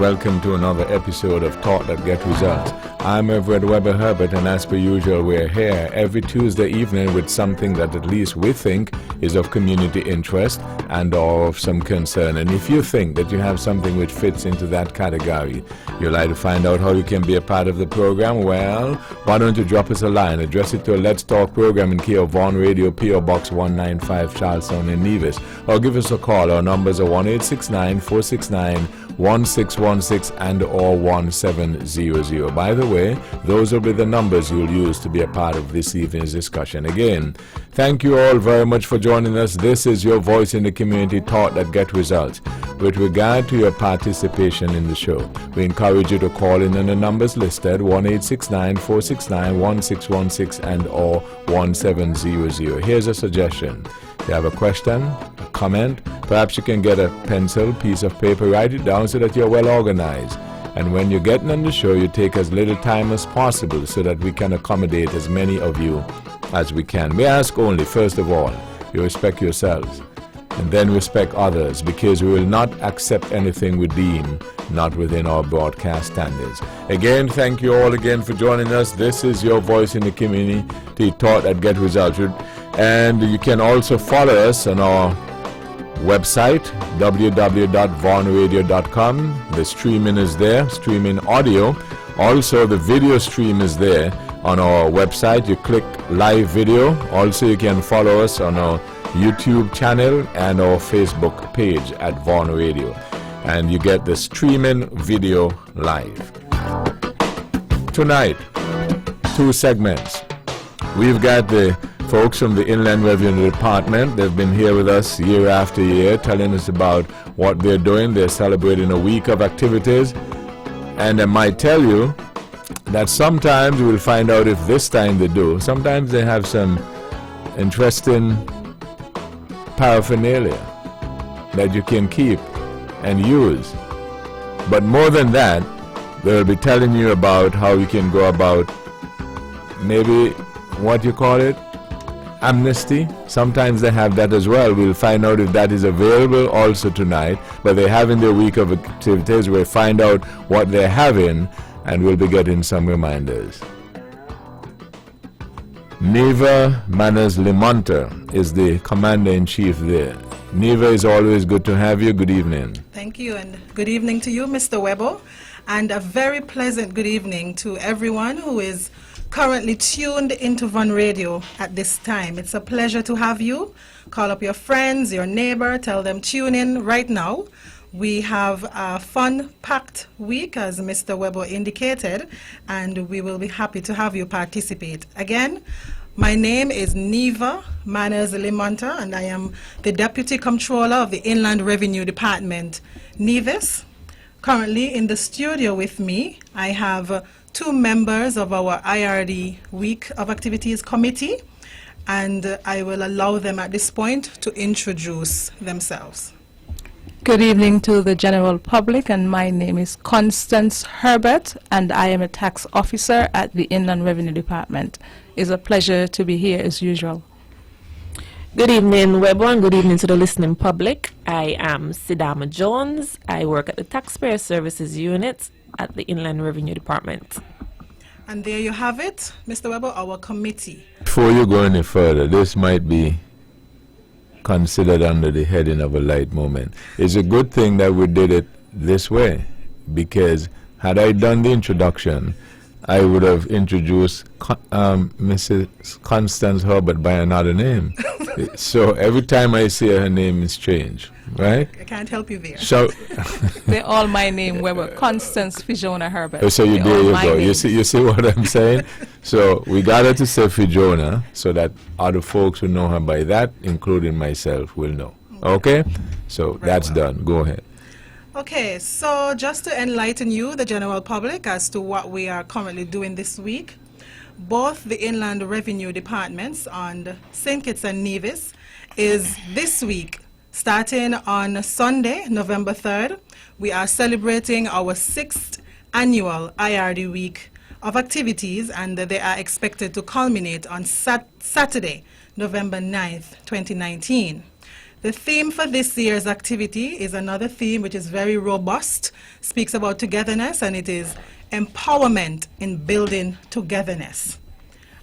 welcome to another episode of Thought That Get Results. I'm Everett Weber Herbert, and as per usual, we're here every Tuesday evening with something that at least we think is of community interest and or of some concern. And if you think that you have something which fits into that category, you'd like to find out how you can be a part of the program, well, why don't you drop us a line, address it to a Let's Talk program in care of Vaughan Radio, P.O. Box 195, Charlestown in Nevis, or give us a call. Our numbers are 1-869-469-1616 and or 1700. By the way, those will be the numbers you'll use to be a part of this evening's discussion. Again, thank you all very much for joining us. This is your voice in the community, Thought That Get Results. With regard to your participation in the show, we encourage you to call in on the numbers listed, 1-869-469-1616 and or 1700. Here's a suggestion. If you have a question, a comment, perhaps you can get a pencil, piece of paper, write it down so that you're well organized. And when you're getting on the show, you take as little time as possible so that we can accommodate as many of you as we can. We ask only, first of all, you respect yourselves and then respect others, because we will not accept anything we deem not within our broadcast standards. Again, thank you all again for joining us. This is your voice in the community, Thought That Get Results. And you can also follow us on our website, www.vaughanradio.com. The streaming is there, streaming audio. Also, the video stream is there on our website. You click live video. Also, you can follow us on our YouTube channel and our Facebook page at Vaughan Radio. And you get the streaming video live. Tonight, two segments. We've got the folks from the Inland Revenue Department. They've been here with us year after year, telling us about what they're doing. They're celebrating a week of activities. And I might tell you that sometimes we'll find out if this time they do. Sometimes they have some interesting paraphernalia that you can keep and use. But more than that, they'll be telling you about how you can go about maybe what you call it, amnesty. Sometimes they have that as well. We'll find out if that is available also tonight. But they're having their week of activities. We'll find out what they're having, and we'll be getting some reminders. Neva Manners-Limonta is the Commander-in-Chief there. Neva, is always good to have you. Good evening. Thank you, and good evening to you, Mr. Weber, and a very pleasant good evening to everyone who is currently tuned into Vaughan Radio at this time. It's a pleasure to have you. Call up your friends, your neighbor, tell them tune in right now. We have a fun-packed week, as Mr. Weber indicated, and we will be happy to have you participate. Again, my name is Neva Manners-Limonta, and I am the Deputy Comptroller of the Inland Revenue Department, Nevis. Currently in the studio with me, I have two members of our IRD Week of Activities Committee, and I will allow them at this point to introduce themselves. Good evening to the general public, and my name is Constance Herbert, and I am a tax officer at the Inland Revenue Department. It's a pleasure to be here as usual. Good evening, Weber, and good evening to the listening public. I am Sidama Jones. I work at the Taxpayer Services Unit at the Inland Revenue Department. And there you have it, Mr. Weber, our committee. Before you go any further, this might be considered under the heading of a light moment. It's a good thing that we did it this way, because had I done the introduction, I would have introduced Mrs. Constance Herbert by another name. So every time I see her name is changed, right? I can't help you there. So They're all my name, Weber. Constance Fiona Herbert. so you, there you go. You see what I'm saying? So we got her to say Fiona so that other folks who know her by that, including myself, will know. Okay? So Very that's well. done. Go ahead. Okay, so just to enlighten you, the general public, as to what we are currently doing this week, both the Inland Revenue Departments on St. Kitts and Nevis is this week, starting on Sunday, November 3rd. We are celebrating our 6th annual IRD Week of activities, and they are expected to culminate on Saturday, November 9th, 2019. The theme for this year's activity is another theme which is very robust, speaks about togetherness, and it is empowerment in building togetherness.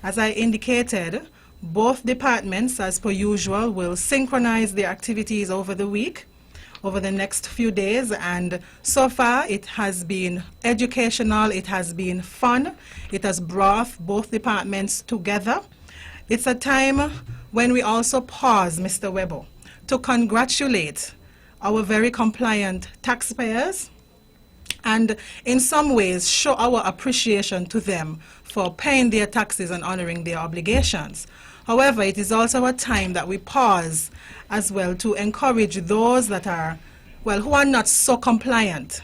As I indicated, both departments, as per usual, will synchronize their activities over the week, over the next few days, and so far it has been educational, it has been fun, it has brought both departments together. It's a time when we also pause, Mr. Webber, to congratulate our very compliant taxpayers and in some ways show our appreciation to them for paying their taxes and honoring their obligations. However, it is also a time that we pause as well to encourage those that are, well, who are not so compliant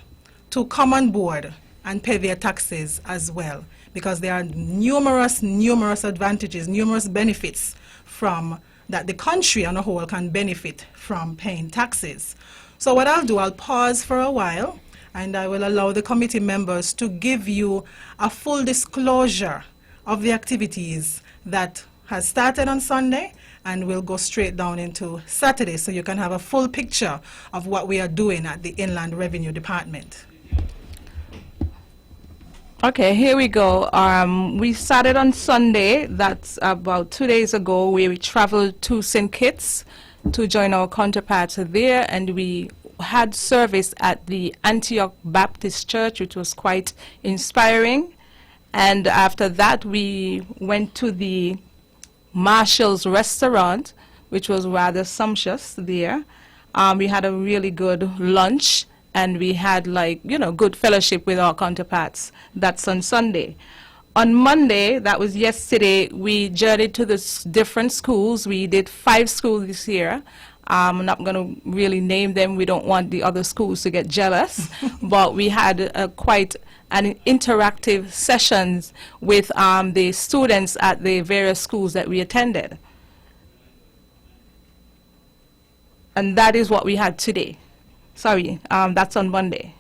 to come on board and pay their taxes as well, because there are numerous advantages, numerous benefits from that the country on a whole can benefit from paying taxes. So what I'll do, I'll pause for a while and I will allow the committee members to give you a full disclosure of the activities that has started on Sunday, and we'll go straight down into Saturday so you can have a full picture of what we are doing at the Inland Revenue Department. Okay, here we go. We started on Sunday, that's about 2 days ago, where we traveled to St. Kitts to join our counterparts there, and we had service at the Antioch Baptist Church, which was quite inspiring. And after that, we went to the Marshall's Restaurant, which was rather sumptuous there. We had a really good lunch, and we had, like, good fellowship with our counterparts. That's on Sunday. On Monday, that was yesterday, we journeyed to the different schools. We did 5 schools this year. I'm not going to really name them. We don't want the other schools to get jealous. But we had quite an interactive sessions with the students at the various schools that we attended. And that is what we had today. Sorry, that's on Monday.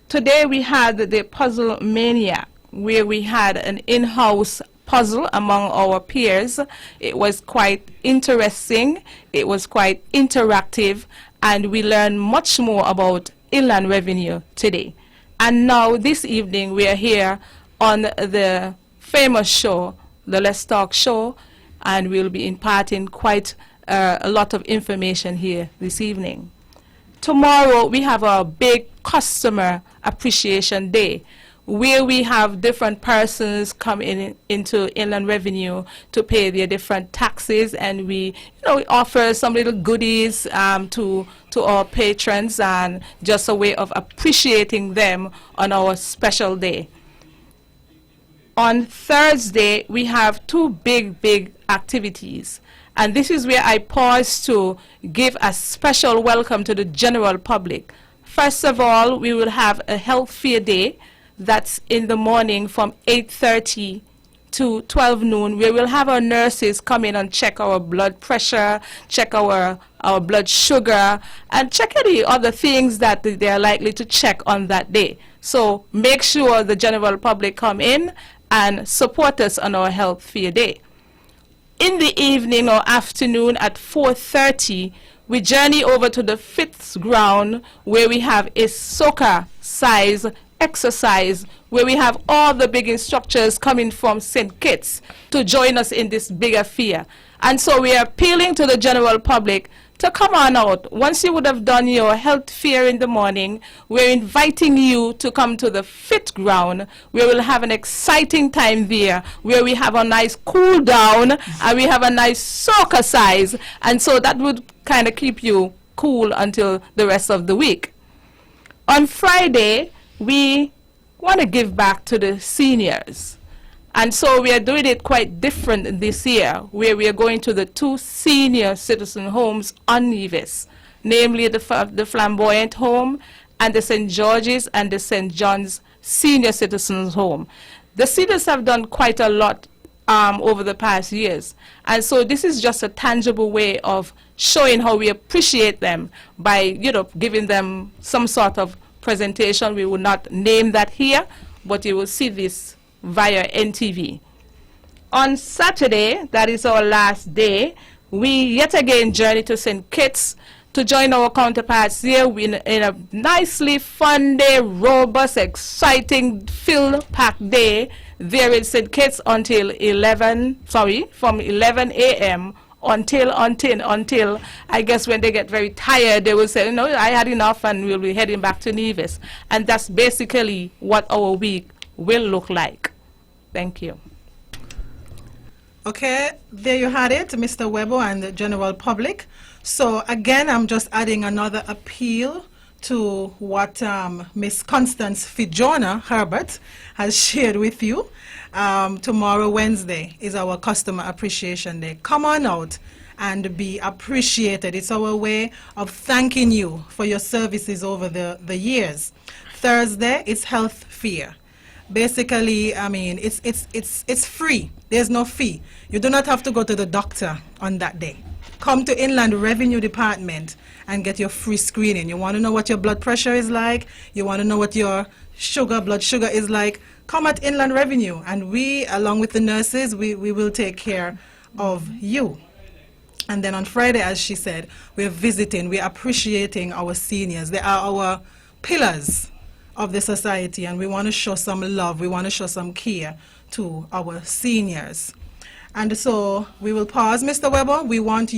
Today we had the Puzzle Mania, where we had an in-house puzzle among our peers. It was quite interesting, it was quite interactive, and we learned much more about Inland Revenue today. And now this evening we are here on the famous show, the Let's Talk show, and we'll be imparting quite a lot of information here this evening. Tomorrow we have our big Customer Appreciation Day, where we have different persons come into Inland Revenue to pay their different taxes, and we offer some little goodies to our patrons, and just a way of appreciating them on our special day. On Thursday we have 2 big activities. And this is where I pause to give a special welcome to the general public. First of all, we will have a health fair day that's in the morning from 8:30 to 12 noon, where we'll have our nurses come in and check our blood pressure, check our blood sugar, and check any other things that they are likely to check on that day. So make sure the general public come in and support us on our health fair day. In the evening or afternoon at 4:30, we journey over to the fifth ground, where we have a soccer-size exercise, where we have all the big instructors coming from St. Kitts to join us in this big affair. And so we are appealing to the general public to come on out. Once you would have done your health fair in the morning, we're inviting you to come to the fifth ground, where we'll have an exciting time there, where we have a nice cool down and we have a nice soccer size, and so that would kind of keep you cool until the rest of the week. On Friday, we want to give back to the seniors. And so we are doing it quite different this year, where we are going to the 2 senior citizen homes on Nevis, namely the Flamboyant Home and the St. George's and the St. John's Senior Citizens Home. The seniors have done quite a lot over the past years. And so this is just a tangible way of showing how we appreciate them by, giving them some sort of presentation. We will not name that here, but you will see this via NTV. On Saturday, that is our last day, we yet again journey to St. Kitts to join our counterparts here in a nicely fun day, robust, exciting, filled-packed day there in St. Kitts until from 11 a.m. until I guess when they get very tired, they will say, no, I had enough, and we'll be heading back to Nevis. And that's basically what our week will look like. Thank you. Okay, there you had it, Mr. Webo and the general public. So again, I'm just adding another appeal to what Miss Constance Fitzjohn Herbert has shared with you. Tomorrow, Wednesday, is our Customer Appreciation Day. Come on out and be appreciated. It's our way of thanking you for your services over the years. Thursday, it's Health Fair. Basically, I mean, it's free. There's no fee. You do not have to go to the doctor on that day. Come to Inland Revenue Department and get your free screening. You want to know what your blood pressure is like? You want to know what your blood sugar is like? Come at Inland Revenue, and we, along with the nurses, we will take care of you. And then on Friday, as she said, we're visiting, we're appreciating our seniors. They are our pillars of the society, and we want to show some love, we want to show some care to our seniors. And so we will pause, Mr. Webo. We want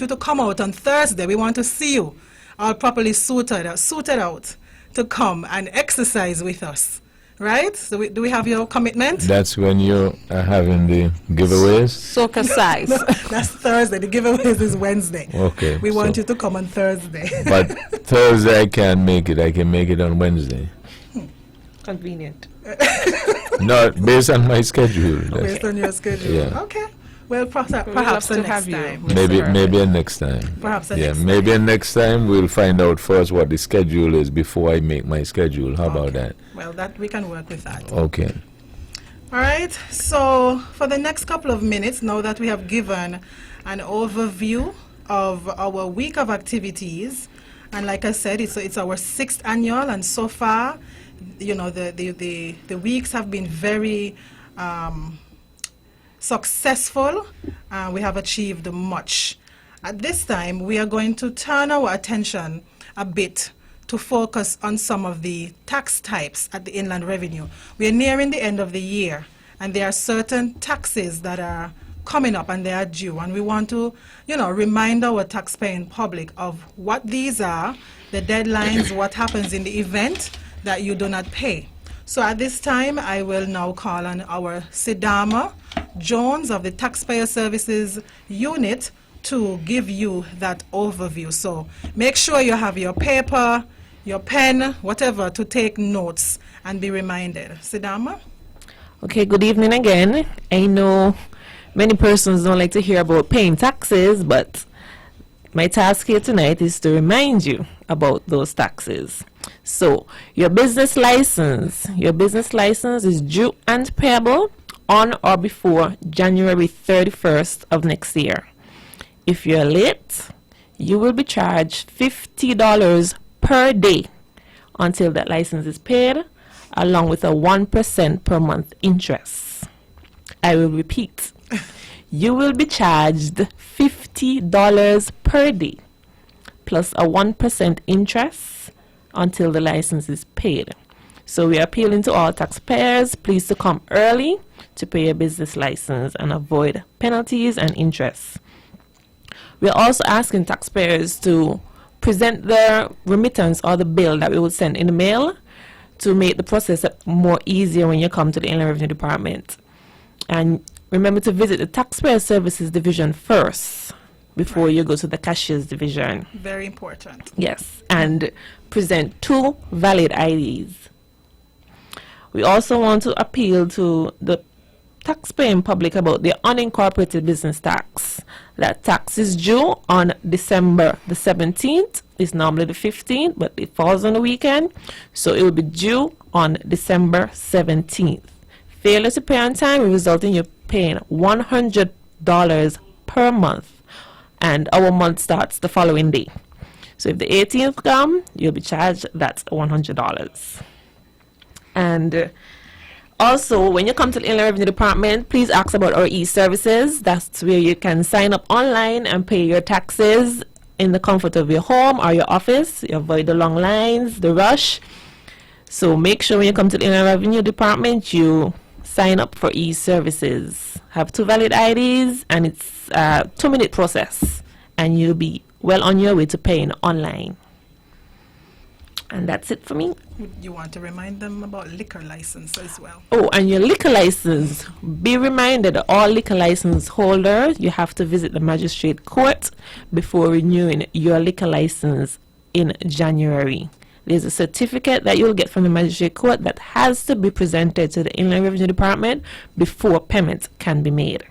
you to come out on Thursday. We want to see you all properly suited out to come and exercise with us, right? So do we have your commitment? That's when you are having the giveaways? Soca size. No, that's Thursday. The giveaways is Wednesday. Okay. We want you to come on Thursday. But Thursday I can't make it. I can make it on Wednesday. Convenient. No, based on my schedule. Based on your schedule. Yeah. Okay. Well, perhaps to the next have you. time. Maybe a next time. Perhaps the Yeah, next maybe a next time we'll find out first what the schedule is before I make my schedule. How about that? Well, that we can work with that. Okay. All right. So for the next couple of minutes, now that we have given an overview of our week of activities, and like I said, it's our 6th annual, and so far, you know, the weeks have been very successful. We have achieved much. At this time, we are going to turn our attention a bit to focus on some of the tax types at the Inland Revenue. We are nearing the end of the year, and there are certain taxes that are coming up and they are due, and we want to, you know, remind our taxpaying public of what these are, the deadlines, what happens in the event that you do not pay. So at this time, I will now call on our Sidama Jones of the Taxpayer Services Unit to give you that overview. So make sure you have your paper, your pen, whatever, to take notes and be reminded. Sidama? Okay, good evening again. I know many persons don't like to hear about paying taxes, but my task here tonight is to remind you about those taxes. So, your business license is due and payable on or before January 31st of next year. If you're late, you will be charged $50 per day until that license is paid, along with a 1% per month interest. I will repeat. You will be charged $50 per day plus a 1% interest until the license is paid. So we are appealing to all taxpayers, please to come early to pay your business license and avoid penalties and interest. We are also asking taxpayers to present their remittance or the bill that we will send in the mail to make the process more easier when you come to the Inland Revenue Department. And remember to visit the Taxpayer Services Division first before you go to the Cashier's Division. Very important. Yes, and present 2 valid IDs. We also want to appeal to the taxpaying public about the unincorporated business tax. That tax is due on December the 17th. It's normally the 15th, but it falls on the weekend, so it will be due on December 17th. Failure to pay on time will result in you paying $100 per month, and our month starts the following day. So if the 18th come, you'll be charged that $100. And Also, when you come to the Inland Revenue Department, please ask about our e-services. That's where you can sign up online and pay your taxes in the comfort of your home or your office. You avoid the long lines, the rush. So make sure when you come to the Inland Revenue Department, you sign up for e-services. Have 2 valid IDs, and it's a 2-minute process, and you'll be well on your way to paying online. And that's it for me. You want to remind them about liquor license as well. Oh, and your liquor license. Be reminded that all liquor license holders, you have to visit the magistrate court before renewing your liquor license in January. There's a certificate that you'll get from the magistrate court that has to be presented to the Inland Revenue Department before payment can be made.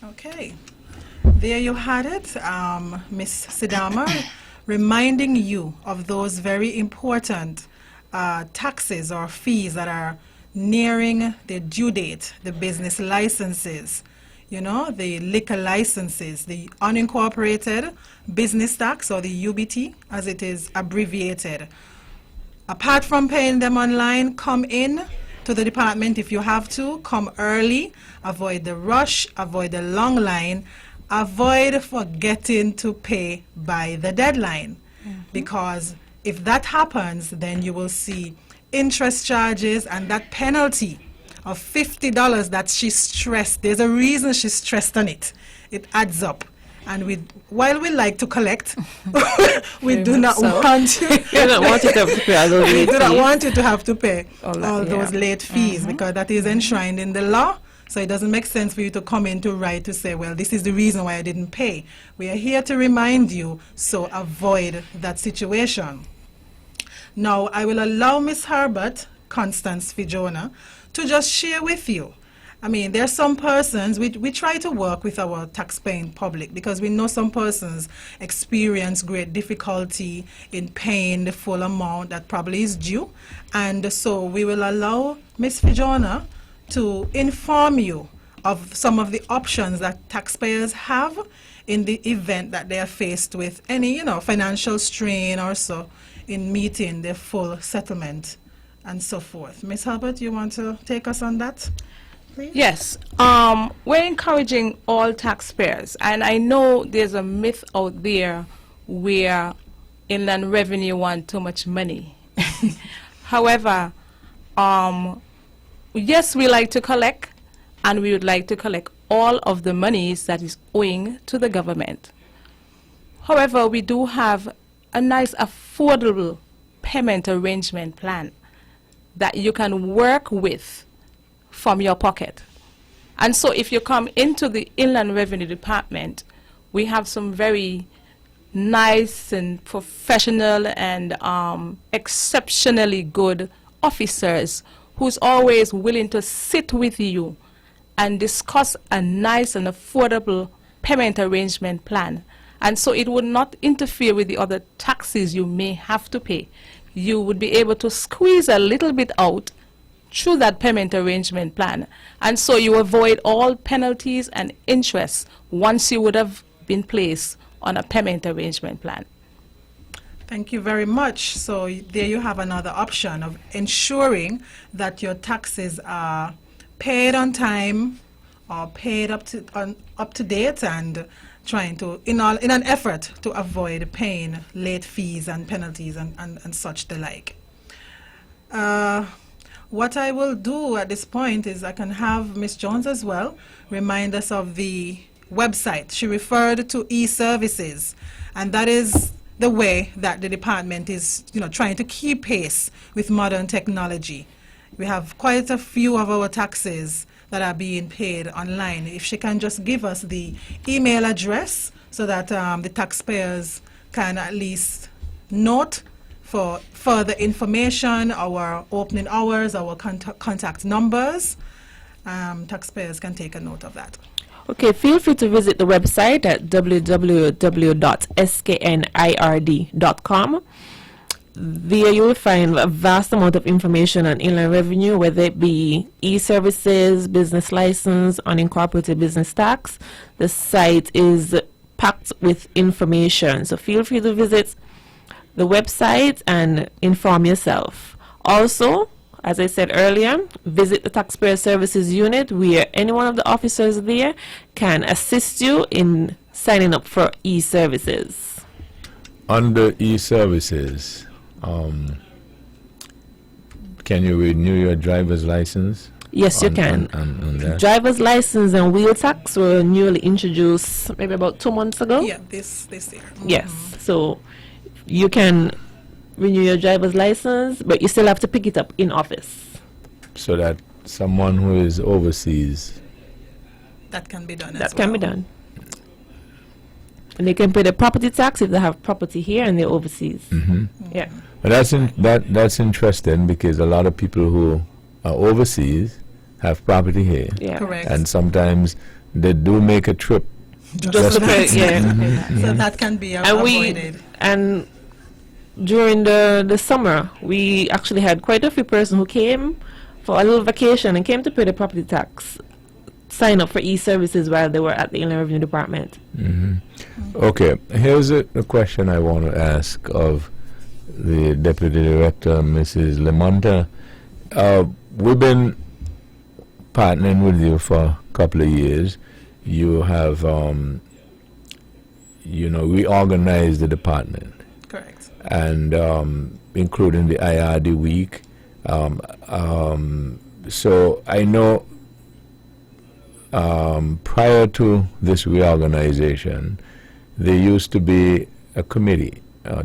Okay. There you had it, Miss Sidama, reminding you of those very important taxes or fees that are nearing the due date, the business licenses, you know, the liquor licenses, the unincorporated business tax, or the UBT as it is abbreviated. Apart from paying them online, come in to the department if you have to. Come early, avoid the rush, avoid the long line, avoid forgetting to pay by the deadline. Because if that happens, then you will see interest charges and that penalty of $50 that she stressed. There's a reason she stressed on it. It adds up. And while we like to collect, we do not want you. You don't want you to have to pay all those We late do not fees. want you to have to pay All all that, those yeah. late fees, because that is enshrined in the law. So it doesn't make sense for you to come in to write to say, well, this is the reason why I didn't pay. We are here to remind you, so avoid that situation. Now, I will allow Miss Herbert, Constance Fijona, to just share with you. I mean, there are some persons, we try to work with our taxpaying public because we know some persons experience great difficulty in paying the full amount that probably is due. And so we will allow Ms. Fijona to inform you of some of the options that taxpayers have in the event that they are faced with any, financial strain or so in meeting their full settlement and so forth. Ms. Herbert, you want to take us on that, please? Yes, we're encouraging all taxpayers, and I know there's a myth out there where Inland Revenue want too much money. However, yes, we like to collect, and we would like to collect all of the monies that is owing to the government. However, we do have a nice affordable payment arrangement plan that you can work with from your pocket. And so if you come into the Inland Revenue Department, we have some very nice and professional and exceptionally good officers who's always willing to sit with you and discuss a nice and affordable payment arrangement plan. And so it would not interfere with the other taxes you may have to pay. You would be able to squeeze a little bit out through that payment arrangement plan. And so you avoid all penalties and interest once you would have been placed on a payment arrangement plan. Thank you very much. So there you have another option of ensuring that your taxes are paid on time or paid up to date, and trying to, in an effort to avoid paying late fees and penalties and such the like. What I will do at this point is I can have Ms. Jones as well remind us of the website. She referred to e-services, and that is the way that the department is, trying to keep pace with modern technology. We have quite a few of our taxes that are being paid online. If she can just give us the email address so that the taxpayers can at least note for further information, our opening hours, our contact numbers, taxpayers can take a note of that. Okay, feel free to visit the website at www.sknird.com. There you will find a vast amount of information on Inland Revenue, whether it be e-services, business license, unincorporated business tax. The site is packed with information, so feel free to visit the website and inform yourself. Also, as I said earlier, visit the Taxpayer Services Unit where any one of the officers there can assist you in signing up for e-services. Under e-services, can you renew your driver's license? Yes, you can. On that? Driver's license and wheel tax were newly introduced maybe about 2 months ago. Yeah, this year. Yes, so you can renew your driver's license, but you still have to pick it up in office. So that someone who is overseas, That can be done. That can be done. And they can pay the property tax if they have property here and they're overseas. Yeah. but that's interesting because a lot of people who are overseas have property here, Yeah. Correct. and sometimes they do make a trip. Just to pay, yeah. So that can be And avoided. and during the summer, we actually had quite a few persons who came for a little vacation and came to pay the property tax, sign up for e-services while they were at the Inland Revenue Department. Okay, here's a question I want to ask of the Deputy Director, Mrs. Lamonta. We've been partnering with you for a couple of years. You have, reorganized the department, Correct. and including the IRD week. So I know prior to this reorganization, there used to be a committee,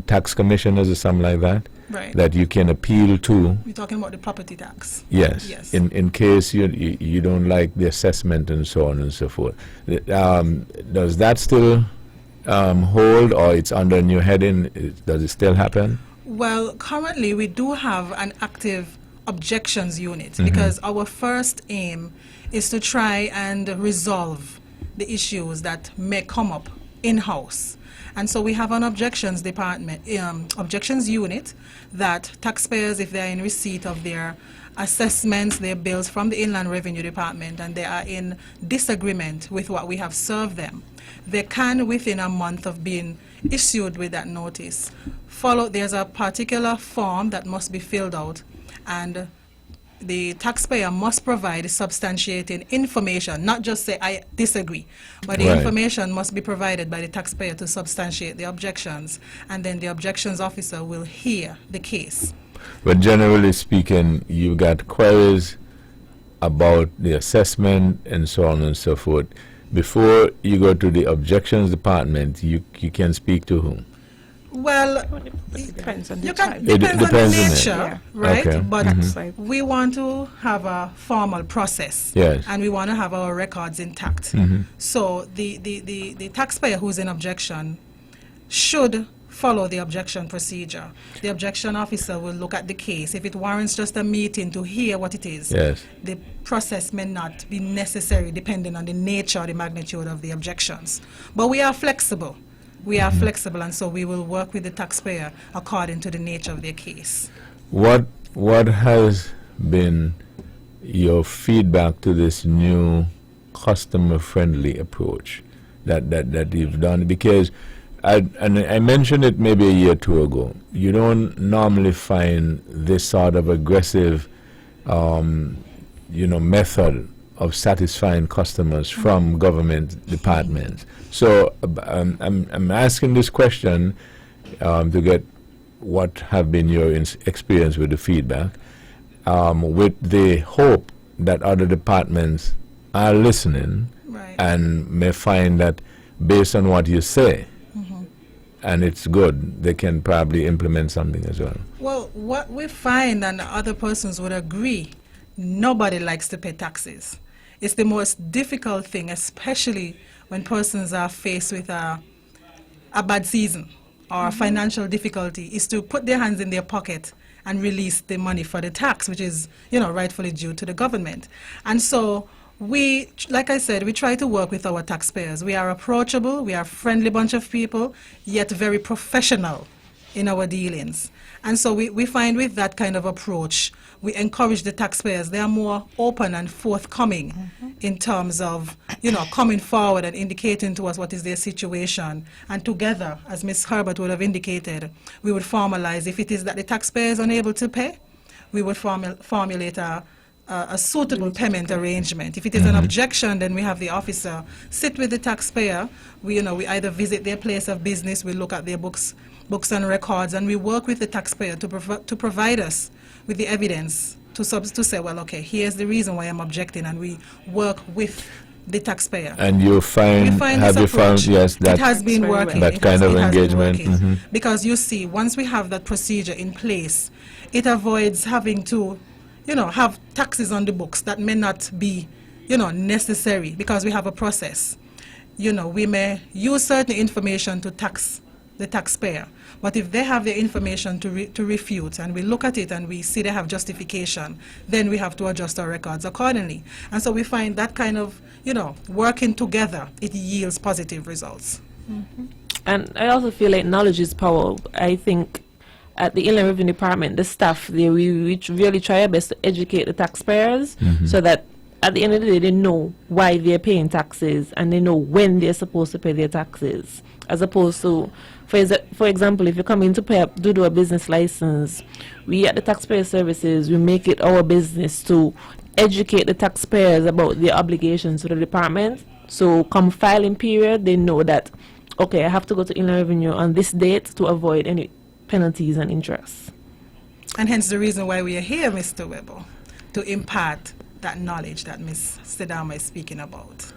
tax commissioners or something like that, Right. that you can appeal to. We're talking about the property tax. Yes. Yes. In case you don't like the assessment and so on and so forth. Does that still hold, or it's under a new heading? Does it still happen? Well, currently we do have an active objections unit because our first aim is to try and resolve the issues that may come up in-house. And so we have an objections department, objections unit that taxpayers, if they're in receipt of their assessments, their bills from the Inland Revenue Department, and they are in disagreement with what we have served them, they can, within a month of being issued with that notice, there's a particular form that must be filled out, and the taxpayer must provide substantiating information, not just say, I disagree, but the Right. information must be provided by the taxpayer to substantiate the objections, and then the objections officer will hear the case. But generally speaking, you've got queries about the assessment and so on and so forth. Before you go to the objections department, you can speak to whom? Well, Depends on the you type. can, depends on the depends on it. nature, Yeah. right? Okay. But Mhm. we want to have a formal process. Yes. And we want to have our records intact. So the taxpayer who's in objection should follow the objection procedure. The objection officer will look at the case. If it warrants just a meeting to hear what it is, Yes. the process may not be necessary depending on the nature or the magnitude of the objections. But we are flexible. We are flexible, and so we will work with the taxpayer according to the nature of their case. What has been your feedback to this new customer-friendly approach that you've done? Because I mentioned it maybe a year or two ago. You don't normally find this sort of aggressive, method of satisfying customers from government departments. So I'm asking this question to get what have been your experience with the feedback, with the hope that other departments are listening Right. and may find that based on what you say, and it's good, they can probably implement something as well. Well, what we find, and other persons would agree, nobody likes to pay taxes. It's the most difficult thing, especially when persons are faced with a bad season or financial difficulty, is to put their hands in their pocket and release the money for the tax, which is, rightfully due to the government. And so we, like I said, we try to work with our taxpayers. We are approachable, we are a friendly bunch of people, yet very professional in our dealings. And so we find with that kind of approach, we encourage the taxpayers. They are more open and forthcoming in terms of, coming forward and indicating to us what is their situation. And together, as Ms. Herbert would have indicated, we would formalize if it is that the taxpayer is unable to pay, we would formulate a suitable payment arrangement. If it is an objection, then we have the officer sit with the taxpayer. We either visit their place of business, we look at their books and records, and we work with the taxpayer to provide us with the evidence to say, well, okay, here's the reason why I'm objecting, and we work with the taxpayer. And you find, have you found, yes, that it has been working. that kind of engagement? Because you see, once we have that procedure in place, it avoids having to, have taxes on the books that may not be, necessary, because we have a process. We may use certain information to tax the taxpayer, but if they have the information to refute, and we look at it and we see they have justification, then we have to adjust our records accordingly. And so we find that kind of, working together, it yields positive results. And I also feel like knowledge is power. I think at the Inland Revenue Department, the staff, we really try our best to educate the taxpayers so that at the end of the day, they know why they're paying taxes and they know when they're supposed to pay their taxes. As opposed to, for example, if you come in to do a business license, we at the Taxpayer Services, we make it our business to educate the taxpayers about their obligations to the department. So come filing period, they know that, okay, I have to go to Inland Revenue on this date to avoid any penalties and interest. And hence the reason why we are here, Mr. Weber, to impart that knowledge that Ms. Sedama is speaking about.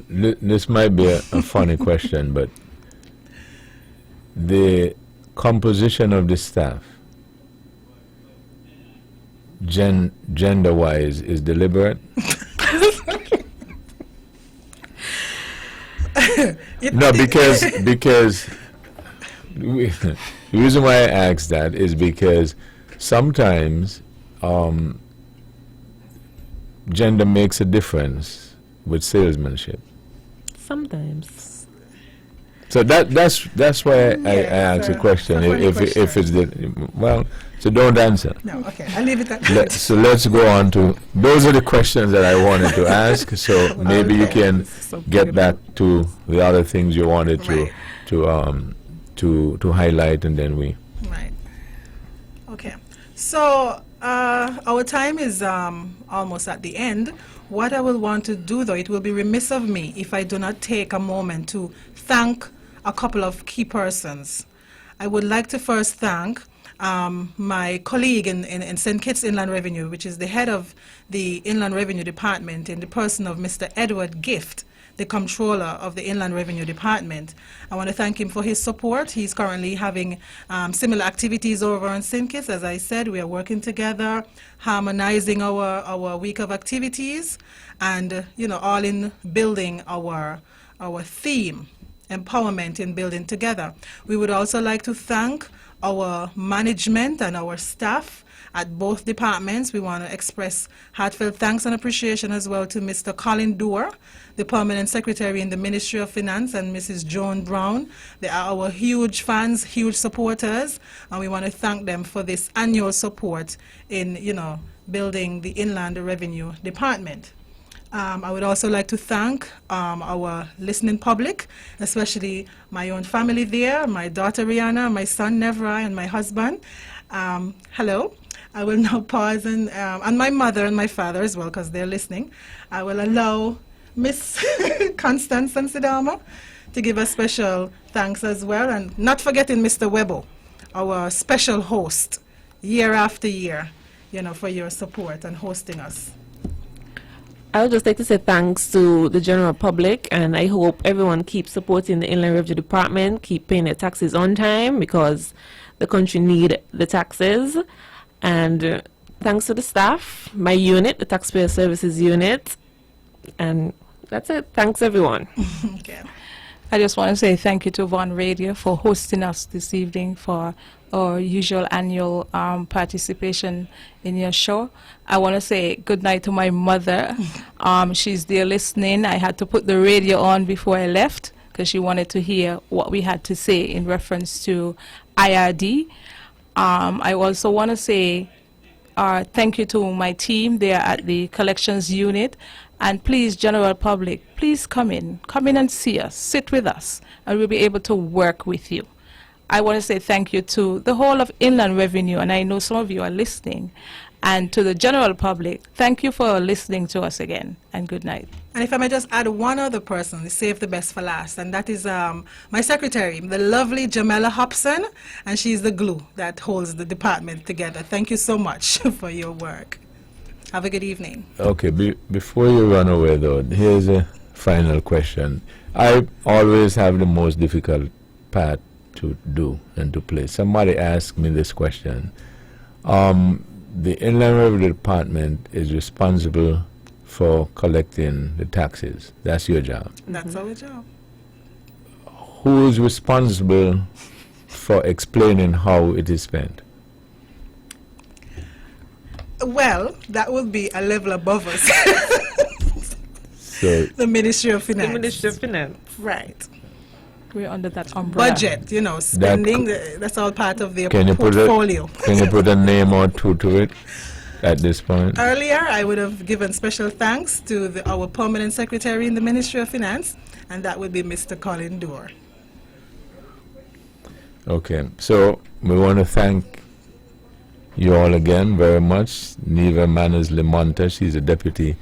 This might be a funny question, but the composition of the staff, gender-wise, is deliberate? No, because the reason why I ask that is because sometimes gender makes a difference with salesmanship. Sometimes. So that's why I asked the question. If it's so don't answer. No, okay, I'll leave it at that. So let's go on to, those are the questions that I wanted to ask. So maybe you can get back to the other things you wanted to highlight, and then we. Right. Okay. So our time is almost at the end. What I will want to do, though, it will be remiss of me if I do not take a moment to thank a couple of key persons. I would like to first thank my colleague in St. Kitts Inland Revenue, which is the head of the Inland Revenue Department, in the person of Mr. Edward Gift, the Comptroller of the Inland Revenue Department. I want to thank him for his support. He's currently having similar activities over in St. Kitts. As I said, we are working together, harmonizing our week of activities, and all in building our theme, empowerment in building together. We would also like to thank our management and our staff at both departments. We want to express heartfelt thanks and appreciation as well to Mr. Colin Doer, the Permanent Secretary in the Ministry of Finance, and Mrs. Joan Brown. They are our huge fans, huge supporters, and we want to thank them for this annual support in, building the Inland Revenue Department. I would also like to thank our listening public, especially my own family there, my daughter Rihanna, my son Nevra, and my husband. Hello. I will now pause, and my mother and my father as well, because they're listening. I will allow Miss Constance and Sidama to give a special thanks as well, and not forgetting Mr. Webo, our special host, year after year, for your support and hosting us. I would just like to say thanks to the general public, and I hope everyone keeps supporting the Inland Revenue Department, keep paying their taxes on time, because the country need the taxes. And thanks to the staff, my unit, the Taxpayer Services Unit, and that's it. Thanks, everyone. Okay. I just want to say thank you to Von Radio for hosting us this evening for our usual annual participation in your show. I want to say good night to my mother. She's there listening. I had to put the radio on before I left because she wanted to hear what we had to say in reference to IRD. I also want to say thank you to my team there at the collections unit. And please, general public, please come in and see us, sit with us, and we'll be able to work with you. I want to say thank you to the whole of Inland Revenue, and I know some of you are listening. And to the general public, thank you for listening to us again, and good night. And if I may just add one other person, save the best for last, and that is my secretary, the lovely Jamela Hobson, and she's the glue that holds the department together. Thank you so much for your work. Have a good evening. Okay, before you run away though, here's a final question. I always have the most difficult part to do and to play. Somebody asked me this question. The Inland Revenue Department is responsible for collecting the taxes. That's your job. That's our job. Who is responsible for explaining how it is spent? Well, that would be a level above us. So The Ministry of Finance. The Ministry of Finance. Right. We're under that umbrella. Budget, spending, that's all part of their can you portfolio. can you put a name or two to it at this point? Earlier, I would have given special thanks to our permanent secretary in the Ministry of Finance, and that would be Mr. Colin Dorr. Okay, so we want to thank you all again very much. Neva Manners Limonta, she's a Deputy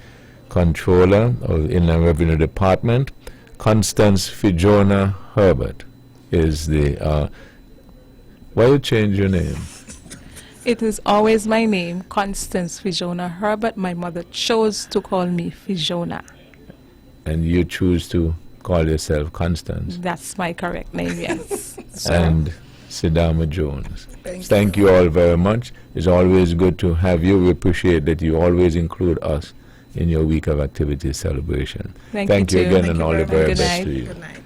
Controller of the Inland Revenue Department. Constance Fijona Herbert is the... why you change your name? It is always my name, Constance Fijona Herbert. My mother chose to call me Fijona. And you choose to call yourself Constance. That's my correct name, yes. And Sidama Jones. Thank you all very much. It's always good to have you. We appreciate that you always include us in your week of activities celebration. Thank you you too. again, Thank and you all the very very much. Good best night. to you. Good night.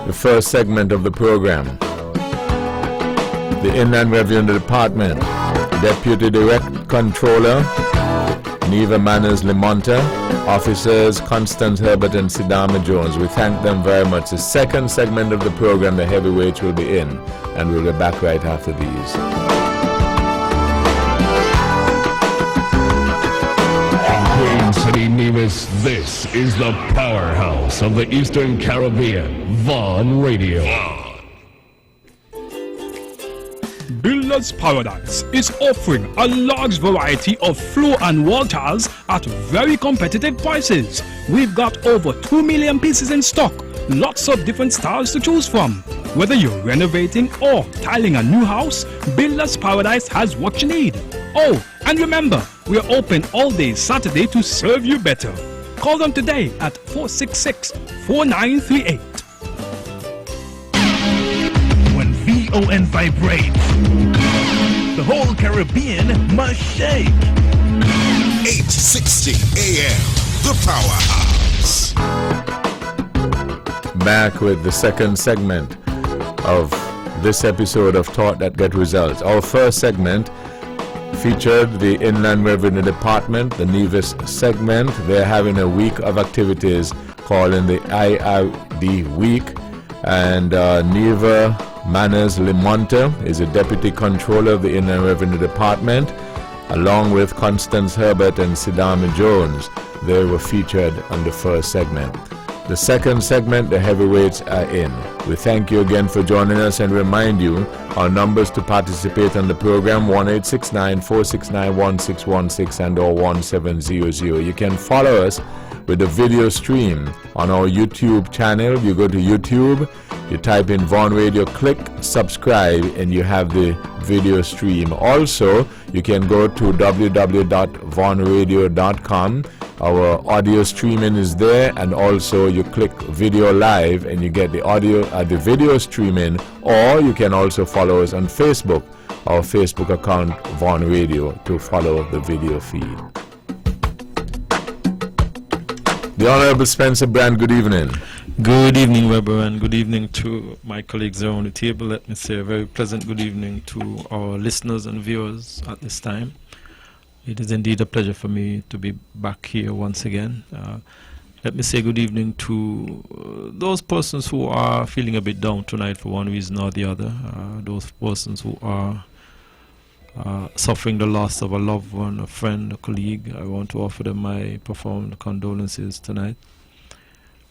The first segment of the program. The Inland Revenue Department, Deputy Direct Controller, Neva Manners Limonta, Officers Constance Herbert and Sidama Jones. We thank them very much. The second segment of the program, the heavyweights will be in, and we'll be back right after these. Queen City, Nevis, this is the powerhouse of the Eastern Caribbean, Vaughn Radio. Builders Paradise is offering a large variety of floor and wall tiles at very competitive prices. We've got over 2 million pieces in stock, lots of different styles to choose from. Whether you're renovating or tiling a new house, Builders Paradise has what you need. Oh, and remember, we're open all day Saturday to serve you better. Call them today at 466-4938. When VON vibrates, the whole Caribbean must shake. 860 AM, the powerhouse. Back with the second segment of this episode of Thought That Get Results. Our first segment featured the Inland Revenue Department, the Nevis segment. They're having a week of activities called the IRD Week, and Neva Manners Limonta is a Deputy Controller of the Inland Revenue Department, along with Constance Herbert and Sidama Jones. They were featured on the first segment. The second segment, the heavyweights are in. We thank you again for joining us and remind you our numbers to participate on the program: 1-869-469-1616 and or 1700. You can follow us with the video stream on our YouTube channel. You go to YouTube, you type in Vaughn Radio, click subscribe, and you have the video stream. Also, you can go to www.vaughnradio.com. Our audio streaming is there, and also you click video live and you get the audio the video streaming, or you can also follow us on Facebook, our Facebook account Vaughn Radio, to follow the video feed. The Honorable Spencer Brand, good evening. Good evening, Weber, and good evening to my colleagues around the table. Let me say a very pleasant good evening to our listeners and viewers at this time. It is indeed a pleasure for me to be back here once again. Let me say good evening to those persons who are feeling a bit down tonight for one reason or the other. Those persons who are suffering the loss of a loved one, a friend, a colleague. I want to offer them my profound condolences tonight.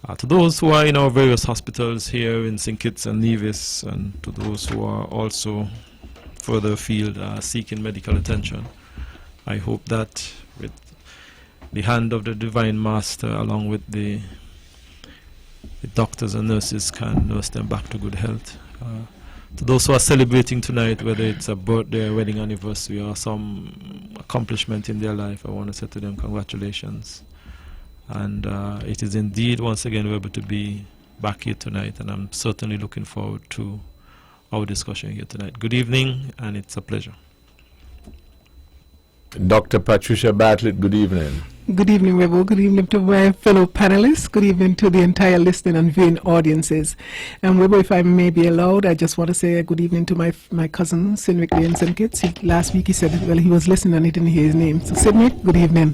To those who are in our various hospitals here in St. Kitts and Nevis, and to those who are also further afield seeking medical attention, I hope that with the hand of the Divine Master, along with the doctors and nurses, can nurse them back to good health. To those who are celebrating tonight, whether it's a birthday, wedding anniversary, or some accomplishment in their life, I want to say to them congratulations. And it is indeed, once again, we're able to be back here tonight, and I'm certainly looking forward to our discussion here tonight. Good evening, and it's a pleasure. Dr. Patricia Bartlett, good evening. Good evening, Rebel. Good evening to my fellow panelists. Good evening to the entire listening and viewing audiences. And Rebel, if I may be allowed, I just want to say a good evening to my cousin, Cynric Lee in St. Kitts. Last week he said, well, he was listening and he didn't hear his name. So Cynric, good evening.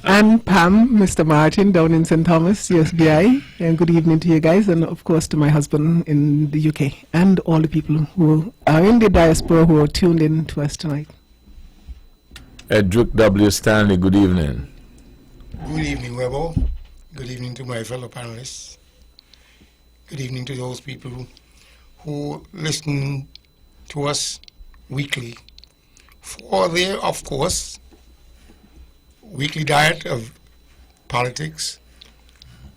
And Pam, Mr. Martin down in St. Thomas, USBI. And good evening to you guys. And of course to my husband in the UK. And all the people who are in the diaspora who are tuned in to us tonight. Edric W. Stanley, good evening. Good evening, Webo. Good evening to my fellow panelists. Good evening to those people who listen to us weekly for their, of course, weekly diet of politics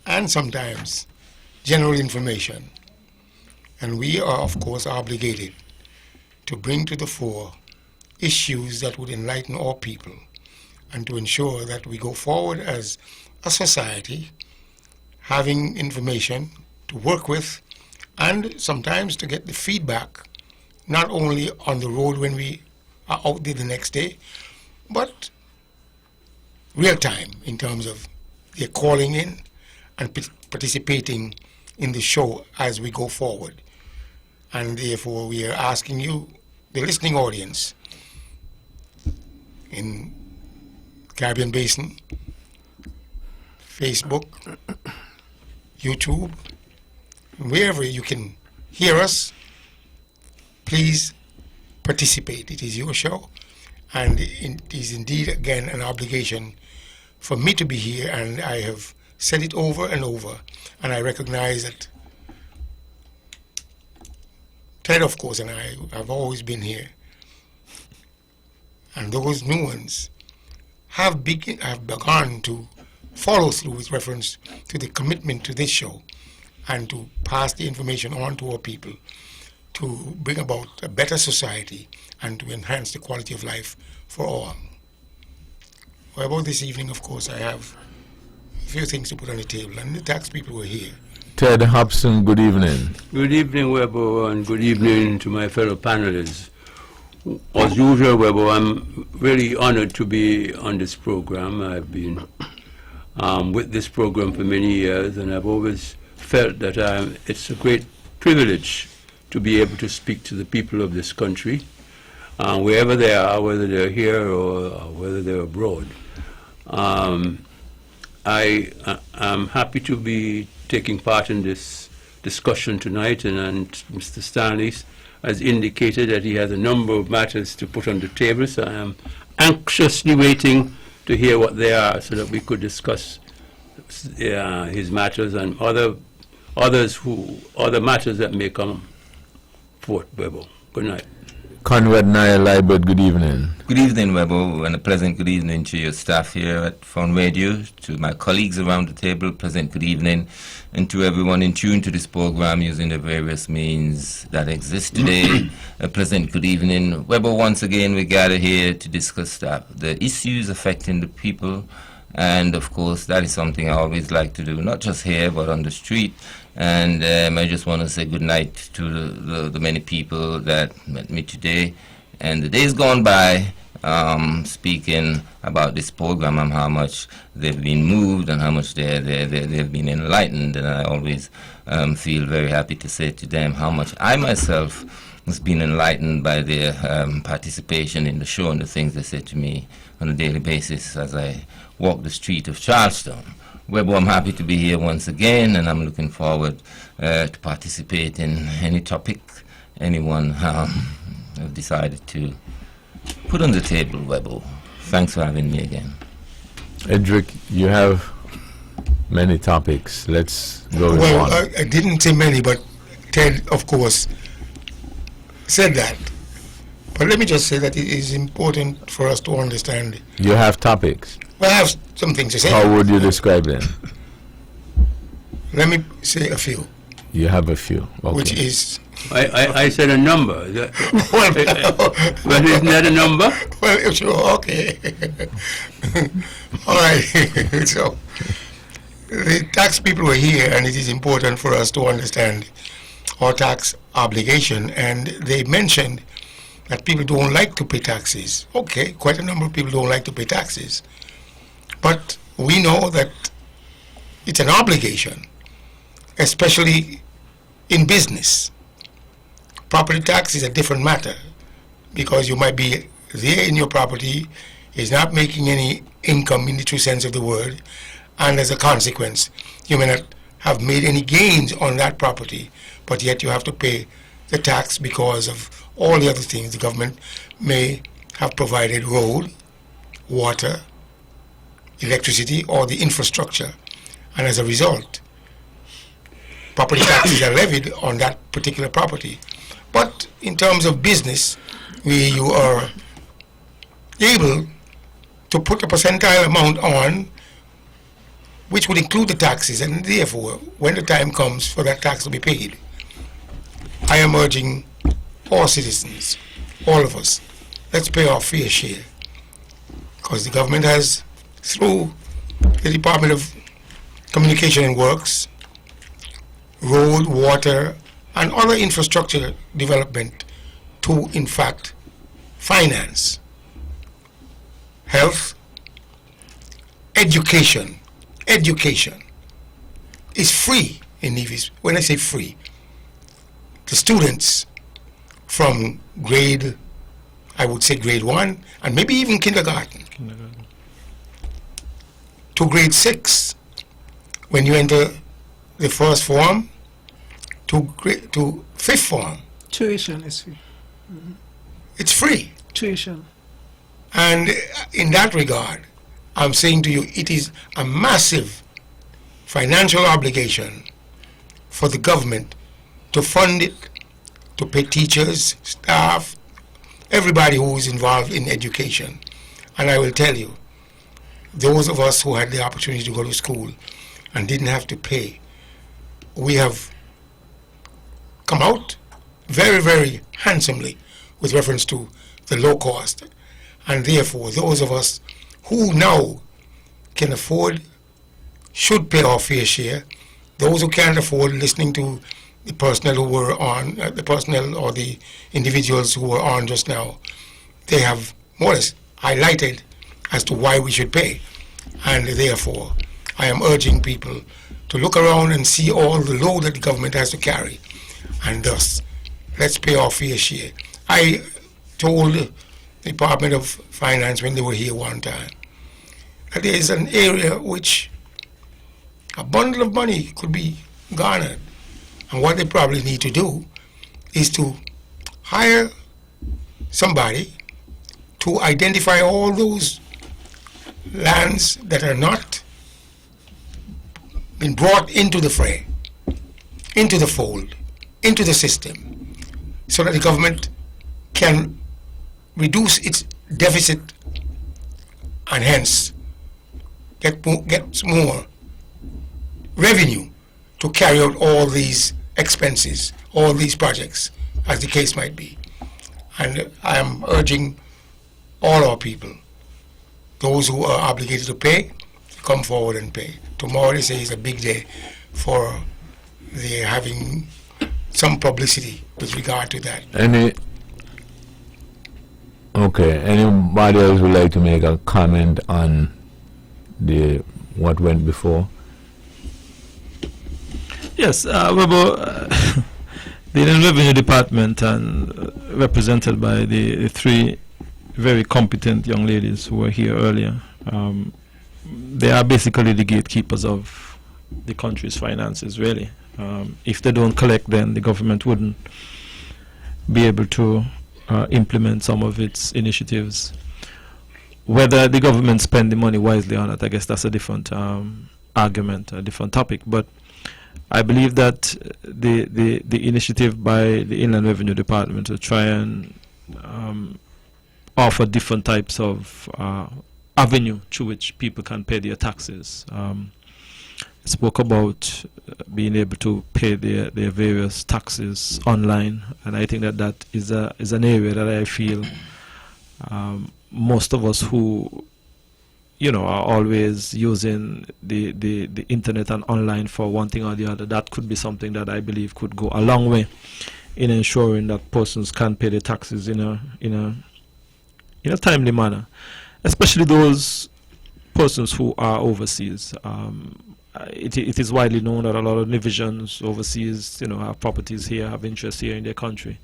and sometimes general information. And we are, of course, obligated to bring to the fore issues that would enlighten our people and to ensure that we go forward as a society having information to work with and sometimes to get the feedback not only on the road when we are out there the next day, but real time in terms of their calling in and participating in the show as we go forward. And therefore we are asking you, the listening audience in Caribbean Basin, Facebook, YouTube, wherever you can hear us, please participate. It is your show, and it is indeed, again, an obligation for me to be here, and I have said it over and over, and I recognize that Ted, of course, and I have always been here, and those new ones have begun to follow through with reference to the commitment to this show and to pass the information on to our people to bring about a better society and to enhance the quality of life for all. Well, about this evening, of course, I have a few things to put on the table, and the tax people were here. Ted Hobson, good evening. Good evening, Webo, and good evening to my fellow panelists. As usual, Webo, I'm really honored to be on this program. I've been with this program for many years, and I've always felt that it's a great privilege to be able to speak to the people of this country, wherever they are, whether they're here or whether they're abroad. I'm happy to be taking part in this discussion tonight, and Mr. Stanley has indicated that he has a number of matters to put on the table, so I am anxiously waiting to hear what they are so that we could discuss his matters and other matters that may come forth. Webo. Good night. Conrad Niall Libert, good evening. Good evening, Webo, and a pleasant good evening to your staff here at Fun Radio, to my colleagues around the table, pleasant good evening, and to everyone in tune to this program using the various means that exist today, a pleasant good evening. Webo, once again, we gather here to discuss the issues affecting the people, and of course, that is something I always like to do, not just here, but on the street. And I just want to say good night to the many people that met me today. And the days gone by, speaking about this program and how much they've been moved and how much they've been enlightened. And I always feel very happy to say to them how much I myself has been enlightened by their participation in the show and the things they say to me on a daily basis as I walk the street of Charleston. Webo, I'm happy to be here once again, and I'm looking forward to participate in any topic anyone have decided to put on the table, Webo. Thanks for having me again. Edric, you have many topics. Let's go with Well, one. I didn't say many, but Ted, of course, said that. But let me just say that it is important for us to understand. You have topics. Well, I have some things to say. How would you describe them? Let me say a few, You have a few. Okay. which is... I said a number. Well, isn't that a number? Well, sure, okay. All right. So, the tax people were here, and it is important for us to understand our tax obligation. And they mentioned that people don't like to pay taxes. Okay, quite a number of people don't like to pay taxes. But we know that it's an obligation, especially in business. Property tax is a different matter because you might be there in your property, is not making any income in the true sense of the word, and as a consequence, you may not have made any gains on that property, but yet you have to pay the tax because of all the other things the government may have provided: road, water, electricity, or the infrastructure. And as a result, property taxes are levied on that particular property. But in terms of business, where you are able to put a percentile amount on, which would include the taxes, and therefore, when the time comes for that tax to be paid, I am urging all citizens, all of us, let's pay our fair share. Because the government has, through the Department of Communication and Works, road, water, and other infrastructure development to, in fact, finance, health, education. Education is free in Nevis. When I say free, the students from grade, I would say grade 1, and maybe even kindergarten, to grade 6, when you enter the first form, to fifth form. Tuition is free. It's free. Tuition. And in that regard, I'm saying to you, it is a massive financial obligation for the government to fund it, to pay teachers, staff, everybody who is involved in education. And I will tell you, those of us who had the opportunity to go to school and didn't have to pay, we have come out very, very handsomely with reference to the low cost. And therefore, those of us who now can afford should pay our fair share. Those who can't afford, listening to the personnel who were on, the personnel or the individuals who were on just now, they have more or less highlighted as to why we should pay. And therefore, I am urging people to look around and see all the load that the government has to carry. And thus, let's pay our fair share. I told the Department of Finance when they were here one time that there is an area which a bundle of money could be garnered. And what they probably need to do is to hire somebody to identify all those lands that are not been brought into the fray, into the fold, into the system, so that the government can reduce its deficit and hence get more revenue to carry out all these expenses, all these projects, as the case might be. And I am urging all our people, those who are obligated to pay, to come forward and pay. Tomorrow, they say, is a big day for the having some publicity with regard to that. Anybody else would like to make a comment on what went before? Yes, Webo, the Inland Revenue Department, and represented by the three very competent young ladies who were here earlier, they are basically the gatekeepers of the country's finances, really. If they don't collect, then the government wouldn't be able to implement some of its initiatives. Whether the government spend the money wisely or not, I guess that's a different argument, a different topic. But I believe that the initiative by the Inland Revenue Department to try and offer different types of avenue through which people can pay their taxes. Spoke about being able to pay their various taxes online, and I think that is an area that I feel most of us who are always using the internet and online for one thing or the other, that could be something that I believe could go a long way in ensuring that persons can pay their taxes in a timely manner, especially those persons who are overseas. It is widely known that a lot of Nigerians overseas, have properties here, have interests here in their country,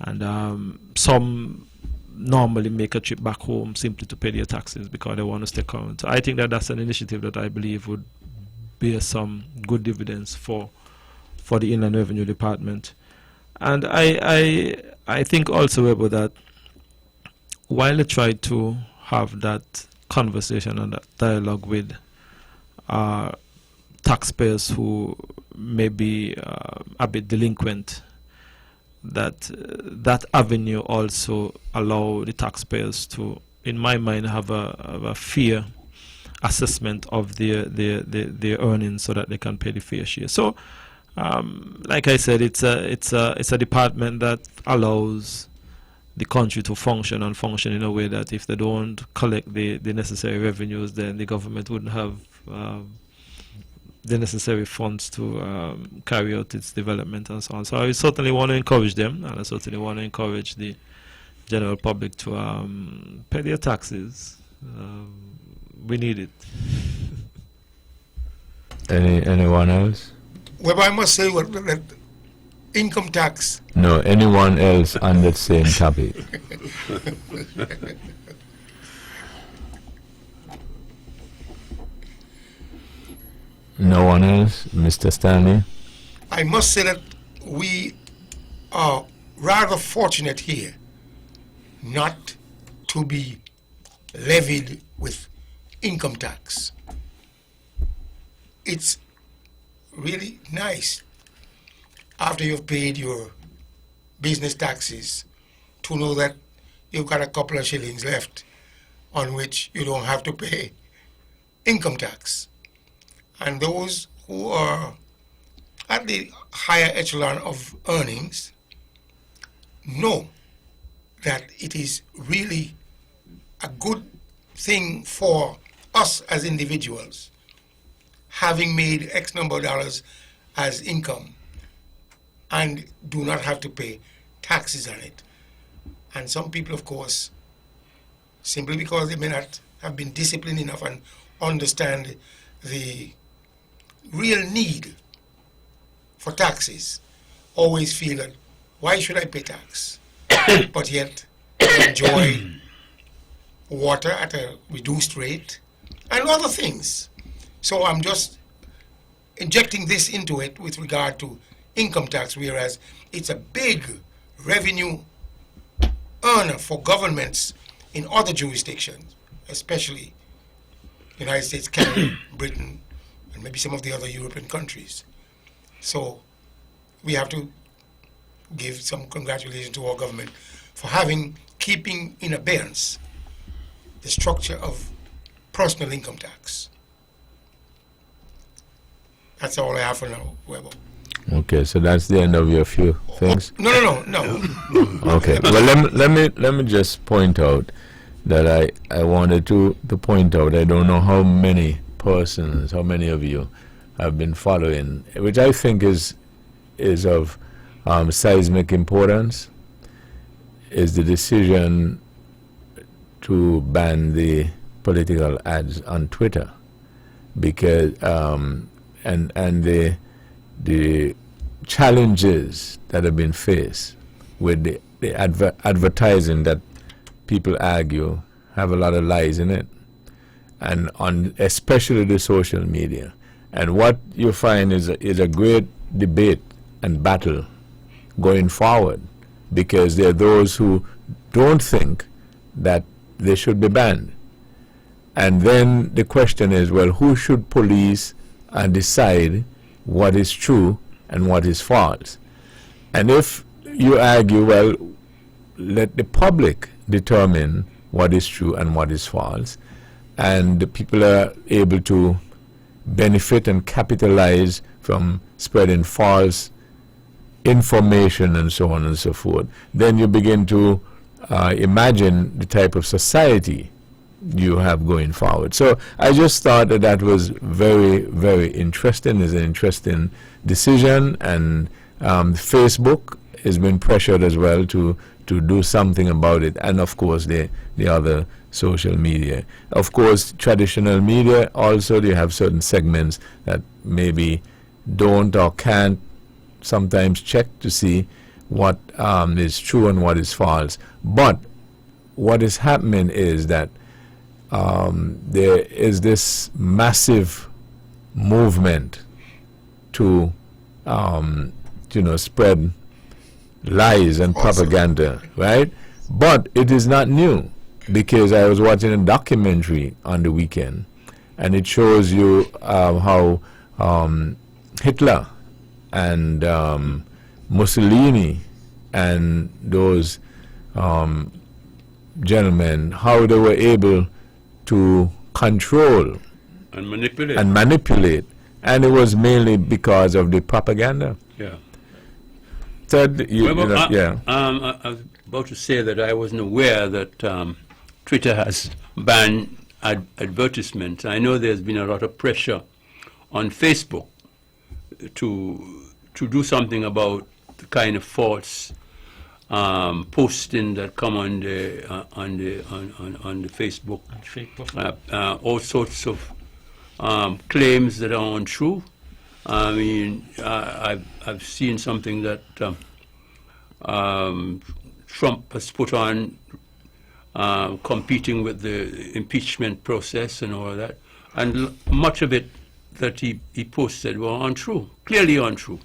and some normally make a trip back home simply to pay their taxes because they want to stay current. So I think that that's an initiative that I believe would bear some good dividends for the Inland Revenue Department. And I think also about that while they try to have that conversation and that dialogue with taxpayers who may be a bit delinquent, that avenue also allow the taxpayers to, in my mind, have a fair assessment of their earnings so that they can pay the fair share. So, like I said, it's a department that allows the country to function in a way that if they don't collect the necessary revenues, then the government wouldn't have the necessary funds to carry out its development and so on. So I certainly want to encourage them, and I certainly want to encourage the general public to pay their taxes. We need it. Anyone else? Well, I must say that income tax. No, anyone else on that same topic? No one else? Mr. Stanley? I must say that we are rather fortunate here not to be levied with income tax. It's really nice after you've paid your business taxes to know that you've got a couple of shillings left on which you don't have to pay income tax. And those who are at the higher echelon of earnings know that it is really a good thing for us as individuals, having made X number of dollars as income and do not have to pay taxes on it. And some people, of course, simply because they may not have been disciplined enough and understand the real need for taxes, always feel that, why should I pay tax? But yet they enjoy water at a reduced rate and other things. So I'm just injecting this into it with regard to income tax, whereas it's a big revenue earner for governments in other jurisdictions, especially United States, Canada, Britain, and maybe some of the other European countries. So we have to give some congratulations to our government for keeping in abeyance the structure of personal income tax. That's all I have for now, Weber. Okay, so that's the end of your few things? No. Okay, well, let me just point out that I wanted to point out, I don't know how many persons, how many of you have been following, which I think is of seismic importance, is the decision to ban the political ads on Twitter, because and the challenges that have been faced with the advertising that people argue have a lot of lies in it, and on especially the social media. And what you find is a great debate and battle going forward, because there are those who don't think that they should be banned. And then the question is, well, who should police and decide what is true and what is false? And if you argue, well, let the public determine what is true and what is false, and the people are able to benefit and capitalize from spreading false information and so on and so forth, then you begin to imagine the type of society you have going forward. So I just thought that that was very, very interesting. It's an interesting decision, and Facebook has been pressured as well to do something about it, and of course the other social media. Of course, traditional media also, they have certain segments that maybe don't or can't sometimes check to see what is true and what is false. But what is happening is that there is this massive movement to spread lies and propaganda, right? But it is not new, because I was watching a documentary on the weekend, and it shows you how Hitler and Mussolini and those gentlemen, how they were able to control and manipulate, and it was mainly because of the propaganda. Yeah. Ted, yeah. I was about to say that I wasn't aware that Twitter has banned advertisements. I know there's been a lot of pressure on Facebook to do something about the kind of false posting that come on the Facebook, all sorts of claims that are untrue. I mean, I've seen something that Trump has put on, competing with the impeachment process and all of that, and much of it that he posted were untrue, clearly untrue.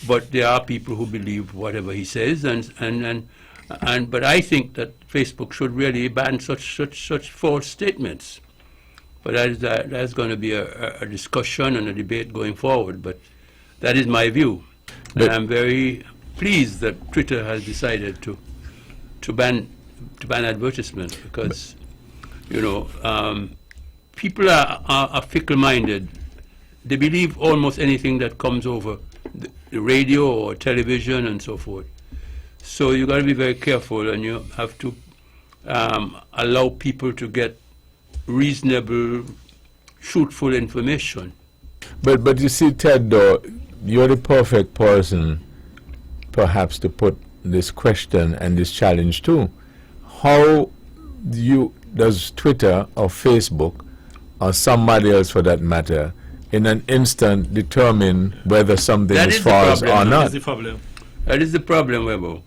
But there are people who believe whatever he says, but I think that Facebook should really ban such false statements. But that's going to be a discussion and a debate going forward. But that is my view, and I'm very pleased that Twitter has decided to ban advertisements, because people are fickle-minded. They believe almost anything that comes over the radio or television and so forth. So you got to be very careful, and you have to allow people to get reasonable, truthful information. But you see, Ted, though, you're the perfect person perhaps to put this question and this challenge to. How does Twitter or Facebook or somebody else for that matter in an instant determine whether something is false or not? That is the problem, Webo.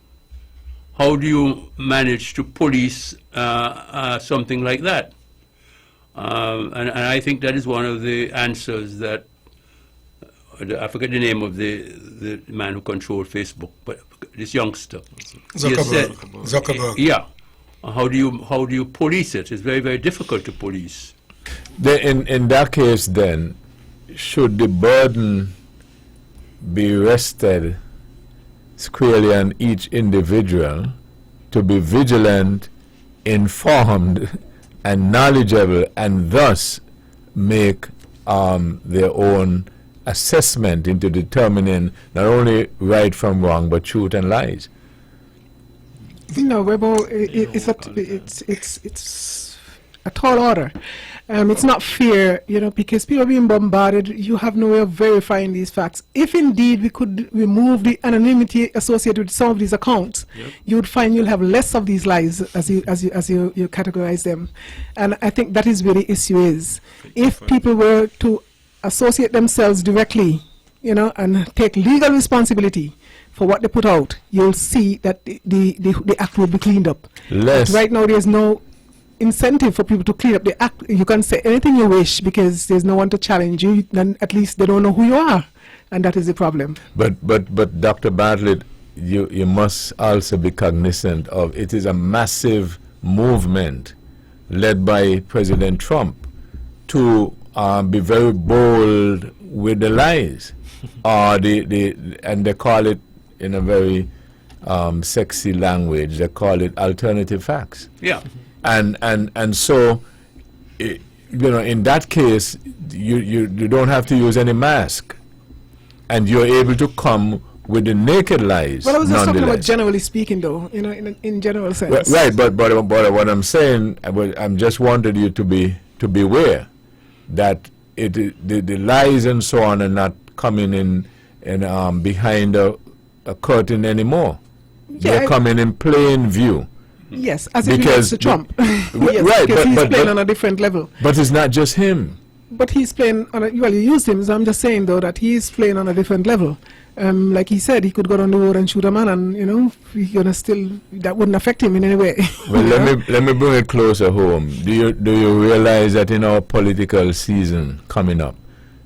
How do you manage to police something like that? And I think that is one of the answers that I forget the name of the man who controlled Facebook, but this youngster, Zuckerberg. Yeah. How do you police it? It's very, very difficult to police. In that case, then, should the burden be rested squarely on each individual to be vigilant, informed, and knowledgeable, and thus make their own assessment into determining not only right from wrong, but truth and lies? Webo, it's a tall order. It's not fair, because people are being bombarded. You have no way of verifying these facts. If indeed we could remove the anonymity associated with some of these accounts, you would find you'll have less of these lies as you categorize them. And I think that is where the issue is. If people were to associate themselves directly, and take legal responsibility for what they put out, you'll see that the act will be cleaned up. But right now, there's no incentive for people to clean up the act. You can say anything you wish because there's no one to challenge you. Then at least they don't know who you are, and that is the problem. But Dr. Bartlett, you must also be cognizant of it is a massive movement, led by President Trump, to be very bold with the lies, and they call it in a very sexy language. They call it alternative facts. Yeah. And so, in that case, you don't have to use any mask, and you're able to come with the naked lies. Well, I was just talking about nonetheless. generally speaking, though, in general sense. Right, but what I'm saying, I'm just wanted you to be aware that the lies and so on are not coming in behind a curtain anymore. They're coming in plain view. Yes, as it relates to Trump. Yes, right, because he's playing on a different level. But it's not just him. But he's playing on you used him, so I'm just saying, though, that he's playing on a different level. Like he said, he could go on the road and shoot a man, and, he's gonna that wouldn't affect him in any way. Well, let me bring it closer home. Do you realize that in our political season coming up,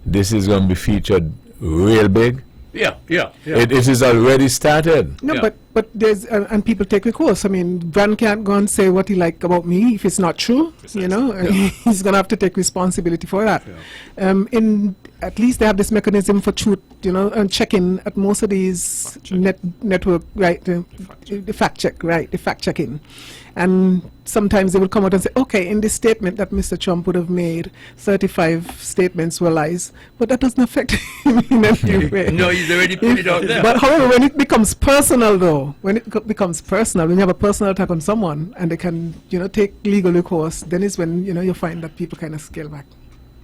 this is going to be featured real big? Yeah. It is already started. No, but there's and people take recourse. I mean, Brand can't go and say what he like about me if it's not true. He's gonna have to take responsibility for that. Yeah. At least they have this mechanism for truth, and checking at most of these network, right? The fact checking. And sometimes they will come out and say, okay, in this statement that Mr. Trump would have made, 35 statements were lies, but that doesn't affect him in any way. No, he's already put it out there. But however, when it becomes personal, though, when you have a personal attack on someone and they can, take legal recourse, then is when, you find that people kind of scale back.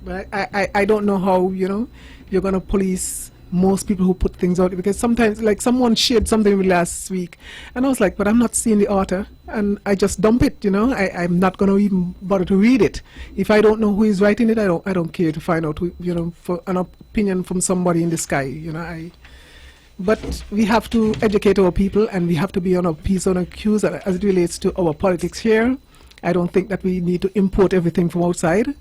But I don't know how, you're going to police most people who put things out, because sometimes, like, someone shared something with last week and I was like, but I'm not seeing the author, and I just dump it. I'm not going to even bother to read it. If I don't know who is writing it, I don't care to find out who, for an opinion from somebody in the sky. But we have to educate our people, and we have to be on our P's and our Q's as it relates to our politics here. I don't think that we need to import everything from outside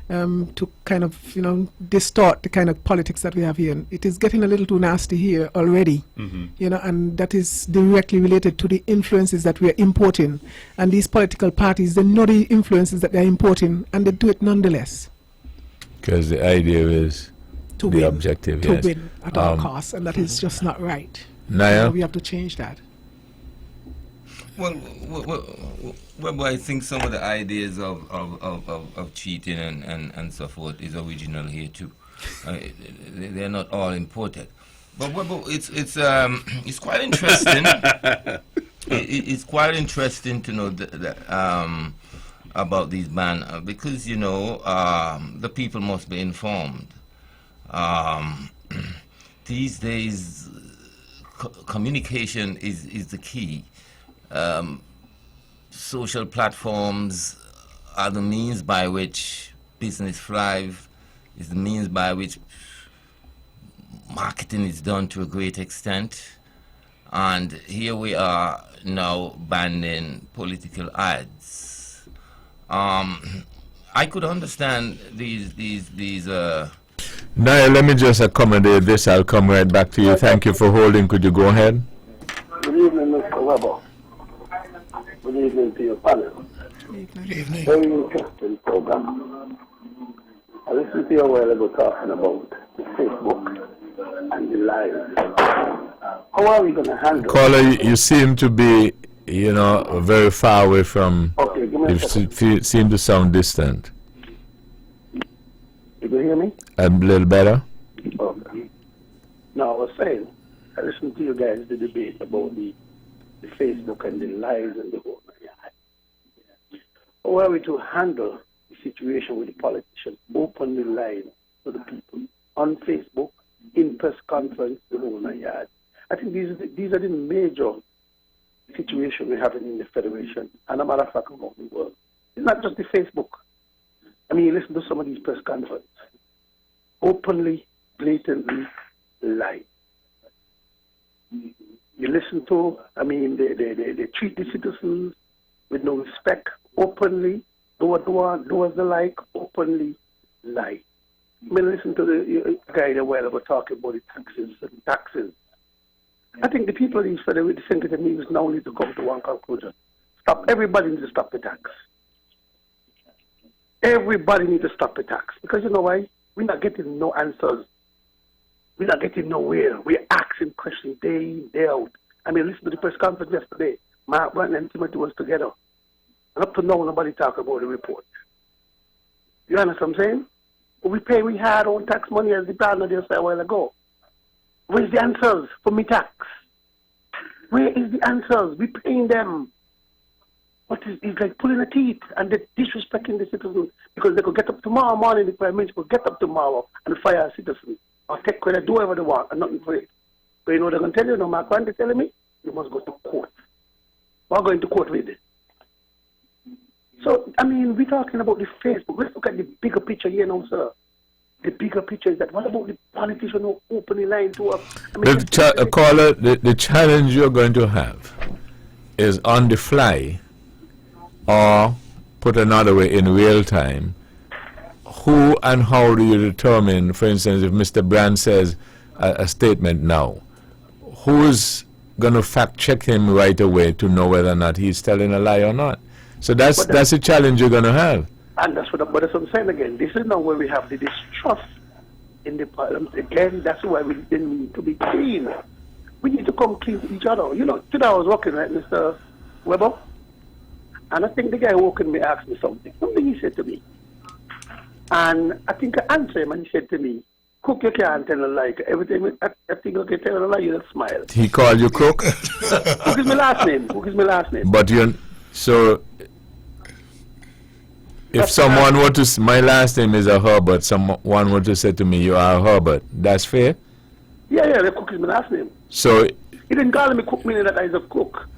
to kind of, distort the kind of politics that we have here. And it is getting a little too nasty here already, and that is directly related to the influences that we are importing. And these political parties, they know the influences that they are importing, and they do it nonetheless. Because the idea is to the win, objective, to yes. win at all costs, and that is just not right. Naya? So we have to change that. Well, I think some of the ideas of cheating and so forth is original here too. They're not all imported, but it's quite interesting. It's quite interesting to know about these bans, because the people must be informed. These days, communication is the key. Social platforms are the means by which business thrive, is the means by which marketing is done to a great extent. And here we are now banning political ads. I could understand these Naya, let me just accommodate this. I'll come right back to you. Thank you for holding. Could you go ahead? Good evening, Mr. Weber. Good evening to your panel. Good evening. Very interesting program. I listened to you a while ago talking about the Facebook and the live. How are we going to handle Caller, you seem to be, very far away from. Okay, give me a second. You seem to sound distant. You can hear me? A little better. Okay. No, I was saying, I listened to you guys the debate about the Facebook and the lies and the whole. How are we to handle the situation with the politicians openly lying to the people on Facebook, in press conference, the whole nine yards? I think these are the major situations we're having in the Federation and a matter of fact around the world. It's not just the Facebook. I mean, you listen to some of these press conferences, openly, blatantly lie. You listen to, they treat the citizens with no respect, openly, do as the like, openly lie. I mean, listen to the guy a while ago talking about the taxes. I think the people in the Senator meetings now need to come to one conclusion. Everybody needs to stop the tax. Everybody needs to stop the tax. Because you know why? We're not getting no answers. We're not getting nowhere. We're asking questions day in, day out. I mean, listen to the press conference yesterday. Mark Brand and Timothy was together. And up to now, nobody talk about the report. You understand what I'm saying? We pay, we had our tax money as the partner just said a while ago. Where's the answers for me tax? Where is the answers? We paying them. What is it's like pulling a teeth and they're disrespecting the citizens because they could get up tomorrow morning, the Prime Minister could get up tomorrow and fire a citizen or take credit, do whatever they want and nothing for it. But you know what they're going to tell you? No, Mark Rand, they're telling me, you must go to court. We're going to court with it. So, I mean, we're talking about the Facebook. Let's look at the bigger picture here now, sir. The bigger picture is that what about the politician who open the line to us? I mean, Caller, the challenge you're going to have is on the fly, or put another way, in real time. Who and how do you determine, for instance, if Mr. Brand says a statement now, who's going to fact check him right away to know whether or not he's telling a lie or not? So that's a challenge you're going to have. And that's what I'm saying again. This is now where we have the distrust in the parliament. Again, that's why we need to be clean. We need to come clean to each other. You know, today I was walking, right, Mr. Weber? And I think the guy walking me asked me something. Something he said to me. And I think I answered him and he said to me, Cook, you can't tell a lie. Everything I think you can tell a lie, you'll smile. He called you Cook? Cook is my last name. Cook is my last name. But you, so if someone were to, my last name is a Herbert, someone were to say to me, you are a Herbert, that's fair? Yeah, the Cook is my last name. So he didn't call me Cook, meaning that I is a cook.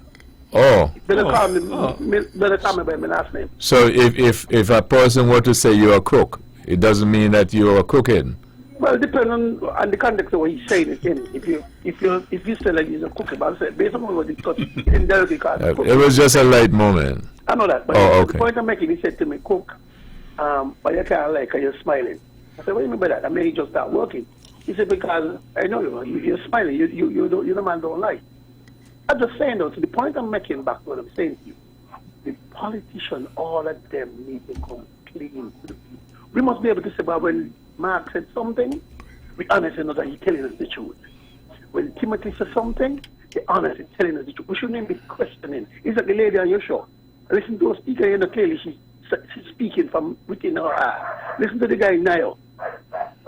Oh. Better call me by my last name. So if a person were to say you're a crook, it doesn't mean that you're crooked. Well, depending on the context of what he's saying it in. If you say like he's a cook, but I said based on what we discussed, he didn't directly call me cook. It was just a light moment. I know that, but okay. the point I'm making, he said to me, Cook, but you can't like, you're smiling. I said, what do you mean by that? I mean, he just start working. He said, because I know you're smiling, you the man don't lie. I'm just saying though, to the point I'm making back to what I'm saying to you, the politicians, all of them need to come clean to the people. We must be able to say, but when Mark said something, we honestly know that he's telling us the truth. When Timothy says something, he honestly telling us the truth. We shouldn't even be questioning. It's like the lady on your show. Listen to a speaker, you know, clearly she's speaking from within her heart. Listen to the guy now.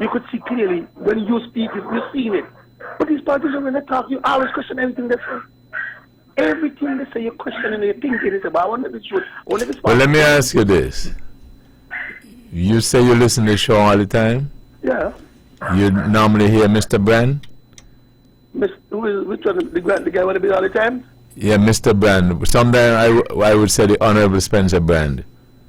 You could see clearly when you speak, you've seen it. But these politicians, when they talk, you always question everything they say. Everything they say, you're questioning, you're thinking. It's about, I want to be true. Well, let me ask you this. You say you listen to the show all the time? Yeah. You normally hear Mr. Brand? Which one? The guy want to be all the time? Yeah, Mr. Brand. Sometimes I would say the Honorable Spencer Brand.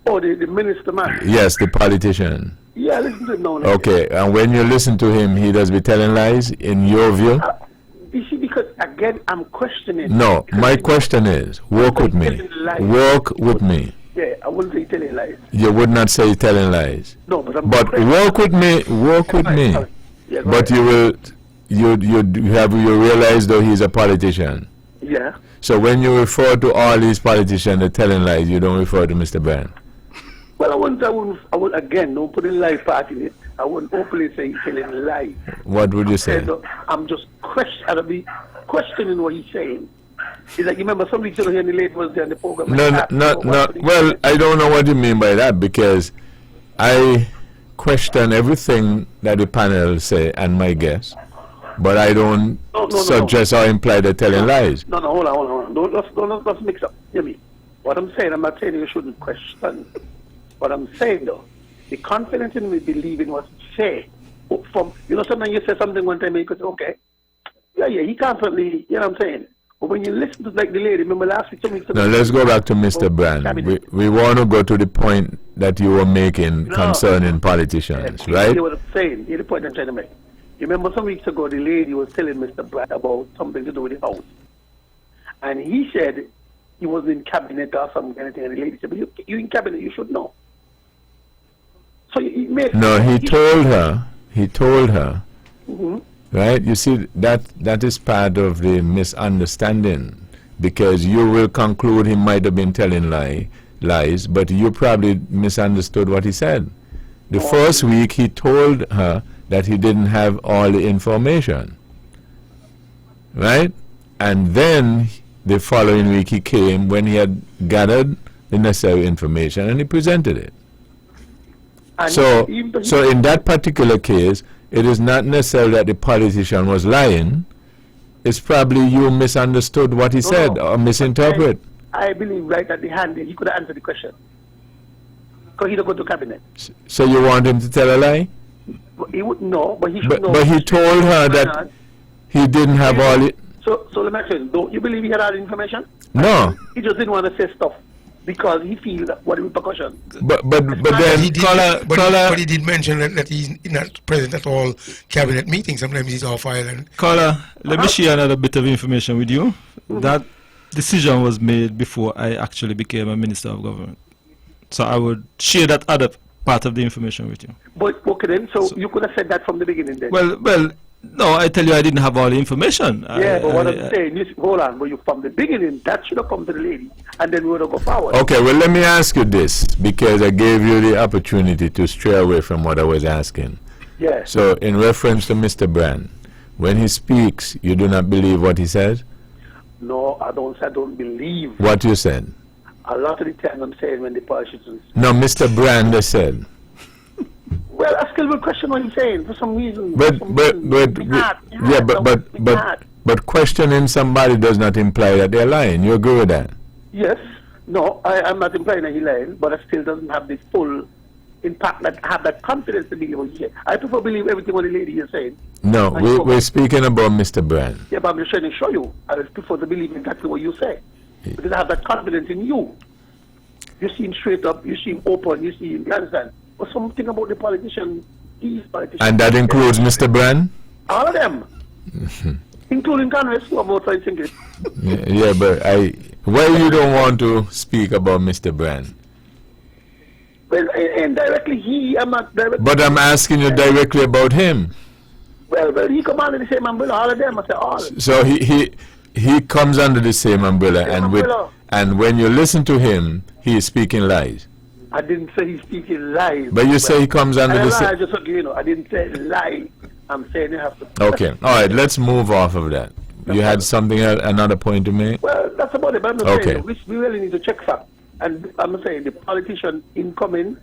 Oh, the minister man? Yes, the politician. Yeah, listen to him now. Okay, and when you listen to him, he does be telling lies, in your view? You see, because again, I'm questioning. No, my question is, work with me. Work with me. Yeah, I wouldn't say telling lies. You would not say telling lies. No, but work with me. Work with me. Yeah, but you will. You realize though he's a politician. Yeah. So when you refer to all these politicians that telling lies, you don't refer to Mr. Brand. Well, I wouldn't again, don't put a lie part in it. I wouldn't openly say he's telling lies. What would you say? I'm just questioning what he's saying. It's like, you remember some weeks ago here in the late was there in the program. No. Well, I don't know what you mean by that, because I question everything that the panel say and my guess, but I don't suggest or imply they're telling lies. No, hold on. Don't mix up. Hear me. What I'm saying, I'm not saying you shouldn't question. What I'm saying though, the confidence in me believing what you say. From, sometimes you say something one time and you could say, okay, yeah, he confidently, you know what I'm saying? But when you listen to like the lady, remember last week, no, let's go back to Mr. Brand. We want to go to the point that you were making concerning politicians, right? You know what I'm saying? Here's the point I'm trying to make. You remember some weeks ago, the lady was telling Mr. Brand about something to do with the house. And he said he was in cabinet or something, and the lady said, but you in cabinet, you should know. So he told her. Mm-hmm. Right? You see, that is part of the misunderstanding, because you will conclude he might have been telling lie lies, but you probably misunderstood what he said. The first week he told her that he didn't have all the information, right? And then the following week he came when he had gathered the necessary information and he presented it. And So in that particular case, it is not necessarily that the politician was lying. It's probably you misunderstood what he said or misinterpret. I believe right at the hand he could have answered the question. Because he don't go to cabinet. So you want him to tell a lie? He wouldn't know, but he should know. But he told her that he didn't have all it. So let me ask you, don't you believe he had all the information? No. He just didn't want to say stuff because he feels what the repercussion. But then he did, but he did mention that he's not present at all cabinet meetings. Sometimes he's off island. Caller, let me share another bit of information with you. That decision was made before I actually became a Minister of Government. So I would share that other part of the information with you. But okay then, so you could have said that from the beginning then. Well, no, I tell you I didn't have all the information. Yeah, but what I'm saying is, hold on, but you from the beginning, that should have come to the lady, and then we would have go forward. Okay, well, let me ask you this, because I gave you the opportunity to stray away from what I was asking. Yeah. So, in reference to Mr. Brand, when he speaks, you do not believe what he says? No, I don't believe. What you said? A lot of the time I'm saying when the politicians. No, Mr. Brand said. Well, I still will question what he's saying for some reason. But questioning somebody does not imply that they're lying. You agree with that? Yes. No, I'm not implying that he's lying, but it still doesn't have the full impact, that have that confidence to believe what he's saying. I prefer believe everything what the lady is saying. No, we're speaking about Mr. Brand. Yeah, but I'm just trying to show you. I prefer to believe exactly what you say. Because I have that confidence in you. You seem straight up, you seem open, you understand? But something about the politicians, these politicians. And that includes Mr. Brand? All of them. Including Congress, who are outside thinking. Yeah, but why you don't want to speak about Mr. Brand? Well, indirectly, I'm not directly. But I'm asking you directly about him. Well, he come under the same umbrella, all of them, I say all. So he comes under the same umbrella, and when you listen to him, he is speaking lies. I didn't say he's speaking lies. But you say he comes under the same. I didn't say lie. I'm saying you have to. Okay, all right. Let's move off of that. You had something another point to make? Well, that's about it. But I'm not saying we really need to check facts. And I'm saying the politician incoming,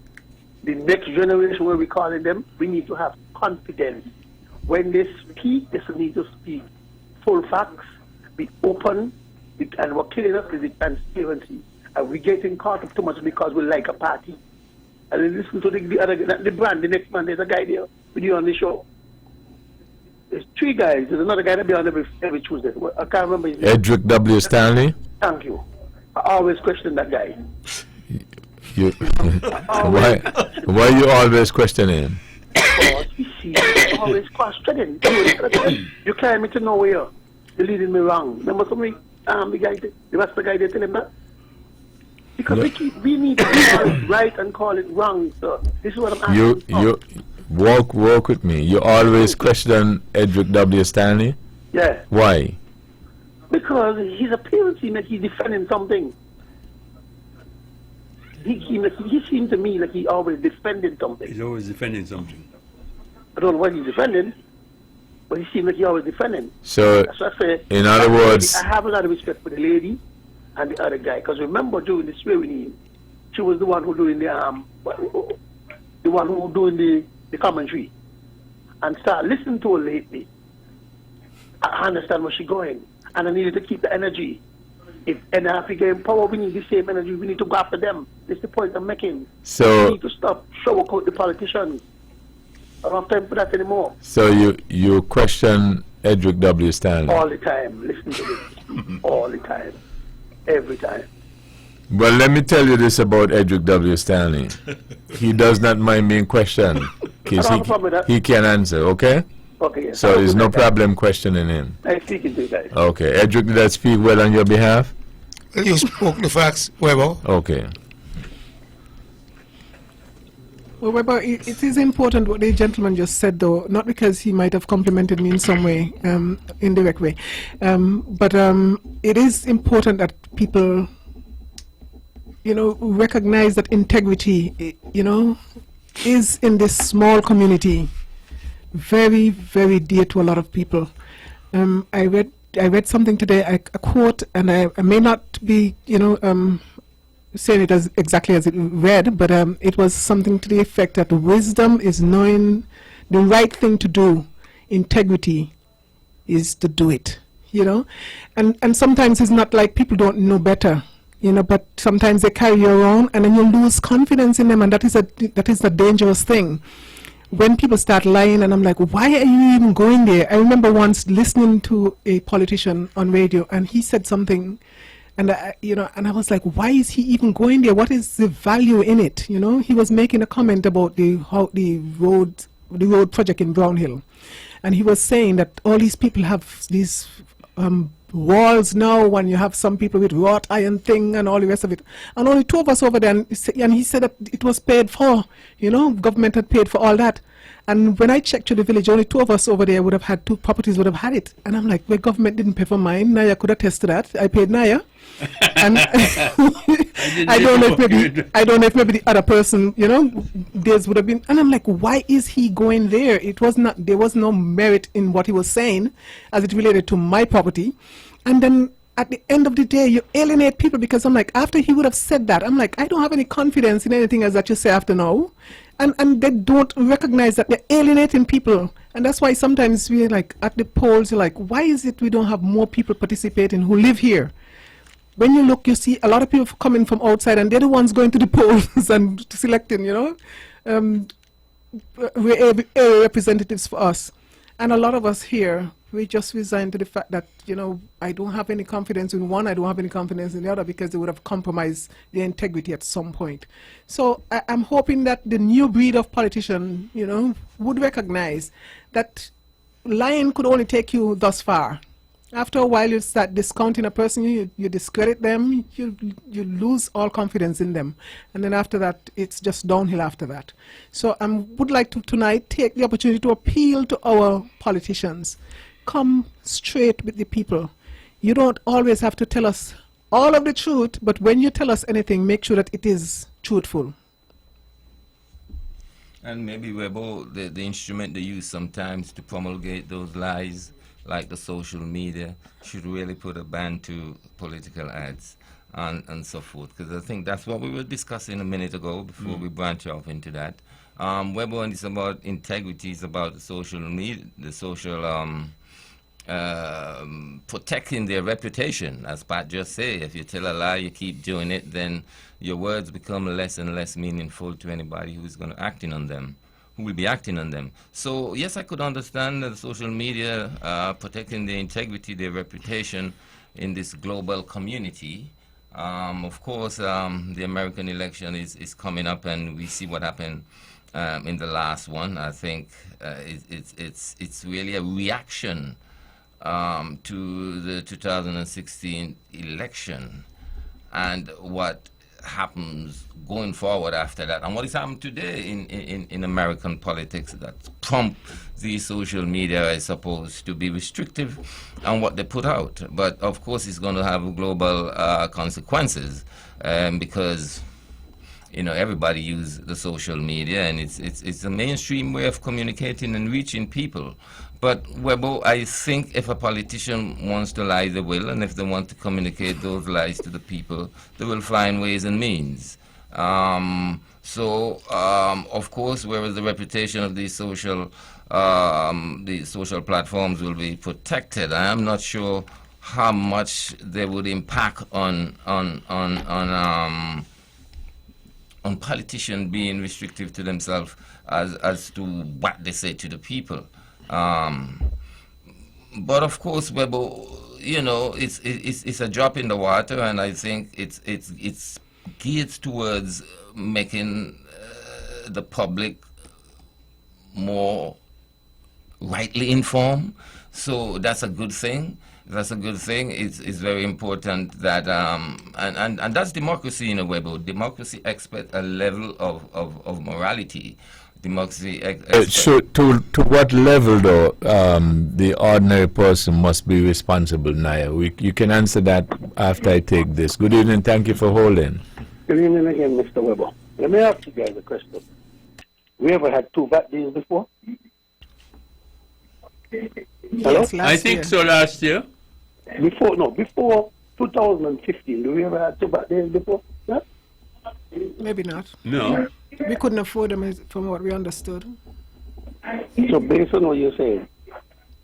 the next generation, where we're calling them, we need to have confidence. When they speak, they need to speak full facts, be open, and what's killing us is the transparency. And we're getting caught up too much because we like a party. And then listen to the other, the Brand, the next man, there's a guy there with you on the show. There's three guys. There's another guy that be on every Tuesday. I can't remember his name. Edric W. Stanley? Thank you. I always question that guy. Why you always questioning him? Because he's always questioning. You carry me to nowhere. You're leading me wrong. Remember something? The rest of the guy, they tell him that. Because we need to call it right and call it wrong. So this is what I'm asking. You walk with me. You always question Edric W. Stanley? Yeah. Why? Because his appearance seems like he's defending something. He seemed to me like he's always defending something. He's always defending something. I don't know what he's defending, but he seems like he's always defending. So, I say, in other words, I have a lot of respect for the lady and the other guy. Because remember, during the swearing-in, she was the one who doing the commentary, and start listening to her lately. I understand where she's going, and I needed to keep the energy. If NRP gain power, we need the same energy. We need to go after them. That's the point I'm making. So we need to stop sugarcoat the politicians. I don't have time for that anymore. So you question Edric W. Stanley? All the time. Listen to this. All the time. Every time. Well, let me tell you this about Edric W. Stanley. He does not mind being questioned. He can answer, okay? Okay, yes. So there's no problem questioning him. I'm speaking to you guys. Okay. Edric, did I speak well on your behalf? Well, you spoke the facts, Weber. Okay. Well, Weber, it is important what the gentleman just said, though, not because he might have complimented me in some way, indirect way, but it is important that people recognize that integrity, is in this small community very, very dear to a lot of people. I read something today, a quote, and I may not be, saying it as exactly as it read, but it was something to the effect that wisdom is knowing the right thing to do. Integrity is to do it, and sometimes it's not like people don't know better, but sometimes they carry you around and then you lose confidence in them, and that is a dangerous thing. When people start lying, and I'm like, why are you even going there? I remember once listening to a politician on radio, and he said something, and I was like, why is he even going there? What is the value in it? He was making a comment about the road project in Brownhill, and he was saying that all these people have these walls now, when you have some people with wrought iron thing and all the rest of it, and only 2 of us over there, and he said that it was paid for, government had paid for all that. And when I checked to the village, only 2 of us over there would have had 2 properties, would have had it. And I'm like, well, government didn't pay for mine. Naya could attest to that. I paid Naya. And I don't know if maybe the other person, theirs would have been. And I'm like, why is he going there? There was no merit in what he was saying as it related to my property. And then at the end of the day, you alienate people, because I'm like, after he would have said that, I'm like, I don't have any confidence in anything as that you say after now. And they don't recognize that they're alienating people. And that's why sometimes we're like, at the polls, you're like, why is it we don't have more people participating who live here? When you look, you see a lot of people coming from outside, and they're the ones going to the polls and selecting, representatives for us. And a lot of us here, we just resigned to the fact that, I don't have any confidence in one, I don't have any confidence in the other, because they would have compromised their integrity at some point. So I'm hoping that the new breed of politician, would recognize that lying could only take you thus far. After a while, you start discounting a person, you discredit them, you lose all confidence in them. And then after that, it's just downhill after that. So I would like to tonight take the opportunity to appeal to our politicians. Come straight with the people. You don't always have to tell us all of the truth, but when you tell us anything, make sure that it is truthful. And maybe, Webo, the instrument they use sometimes to promulgate those lies, like the social media, should really put a ban to political ads and so forth. Because I think that's what we were discussing a minute ago before we branch off into that. Webo, and it's about integrity, it's about the social media, the social protecting their reputation. As Pat just said, if you tell a lie, you keep doing it, then your words become less and less meaningful to anybody who's going to acting on them. Who will be acting on them. So yes, I could understand the social media protecting their integrity, their reputation in this global community. Of course, the American election is coming up, and we see what happened in the last one. I think it's really a reaction to the 2016 election and what happens going forward after that, and what is happening today in American politics that prompt the social media is supposed to be restrictive on what they put out. But of course it's going to have global consequences because everybody uses the social media, and it's a mainstream way of communicating and reaching people. But Webo, I think if a politician wants to lie, they will, and if they want to communicate those lies to the people, they will find ways and means. Of course, whereas the reputation of these social platforms will be protected, I am not sure how much they would impact on politicians being restrictive to themselves as to what they say to the people. But of course, Webo, it's a drop in the water, and I think it's geared towards making the public more rightly informed. So that's a good thing. That's a good thing. It's very important that and that's democracy in a way. But democracy expects a level of morality. Democracy. So to what level though the ordinary person must be responsible, Naya? You can answer that after I take this. Good evening. Thank you for holding. Good evening again, Mr. Weber. Let me ask you guys a question. We ever had 2 bad days before? Hello? Yes, last I think year. so last year. Before 2015, do we ever had 2 bad days before? Yeah? Maybe not. No. We couldn't afford them from what we understood. So based on what you're saying,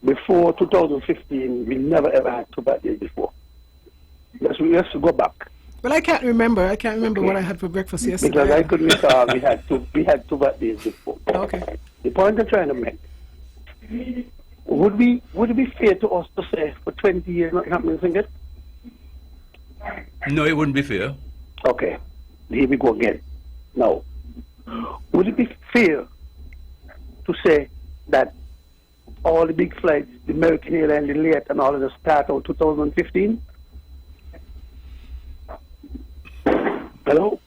before 2015, we never ever had 2 bad days before. Let's go back. Well, I can't remember. I can't remember what I had for breakfast yesterday. Because I could recall we had 2 bad days before. Okay. The point I'm trying to make, would it be fair to us to say for 20 years nothing happened in Singlet? No, it wouldn't be fair. Okay, here we go again. Now, would it be fair to say that all the big flights, the American Airlines, the Lear, and all of them start out 2015? Hello?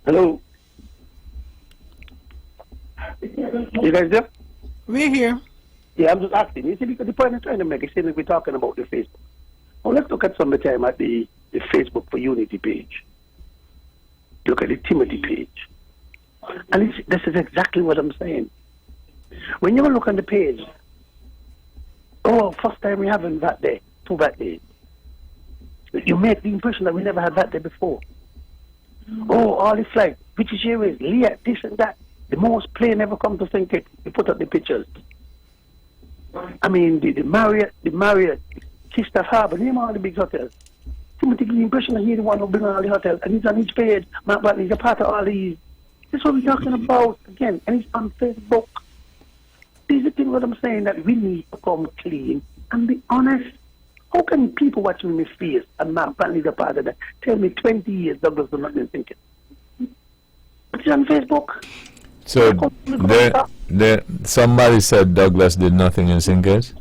Hello? You guys there? We're here. Yeah, I'm just asking. You see, because the point I'm trying to make is saying we're talking about the Facebook. Well, let's look at some of the time at the Facebook for Unity page. Look at the Timothy page. And this is exactly what I'm saying. When you look on the page, first time we haven't that day, 2 bad days. You make the impression that we never had that day before. All the flights, British Airways, Lear, this and that. The most plane ever come to think it. You put up the pictures. I mean, the Marriott, Keystone Harbour, name all the big hotels. Timothy gives the impression that he's the one who brings all the hotels, and he's on his page. Mark Bartley is a part of all these. This is what we're talking about again, and it's on Facebook. These are things what I'm saying that we need to come clean and be honest. How can people watching me face and Mark Bartley is a part of that tell me 20 years Douglas has not been thinking? It's on Facebook. So somebody said Douglas did nothing in Sinkers?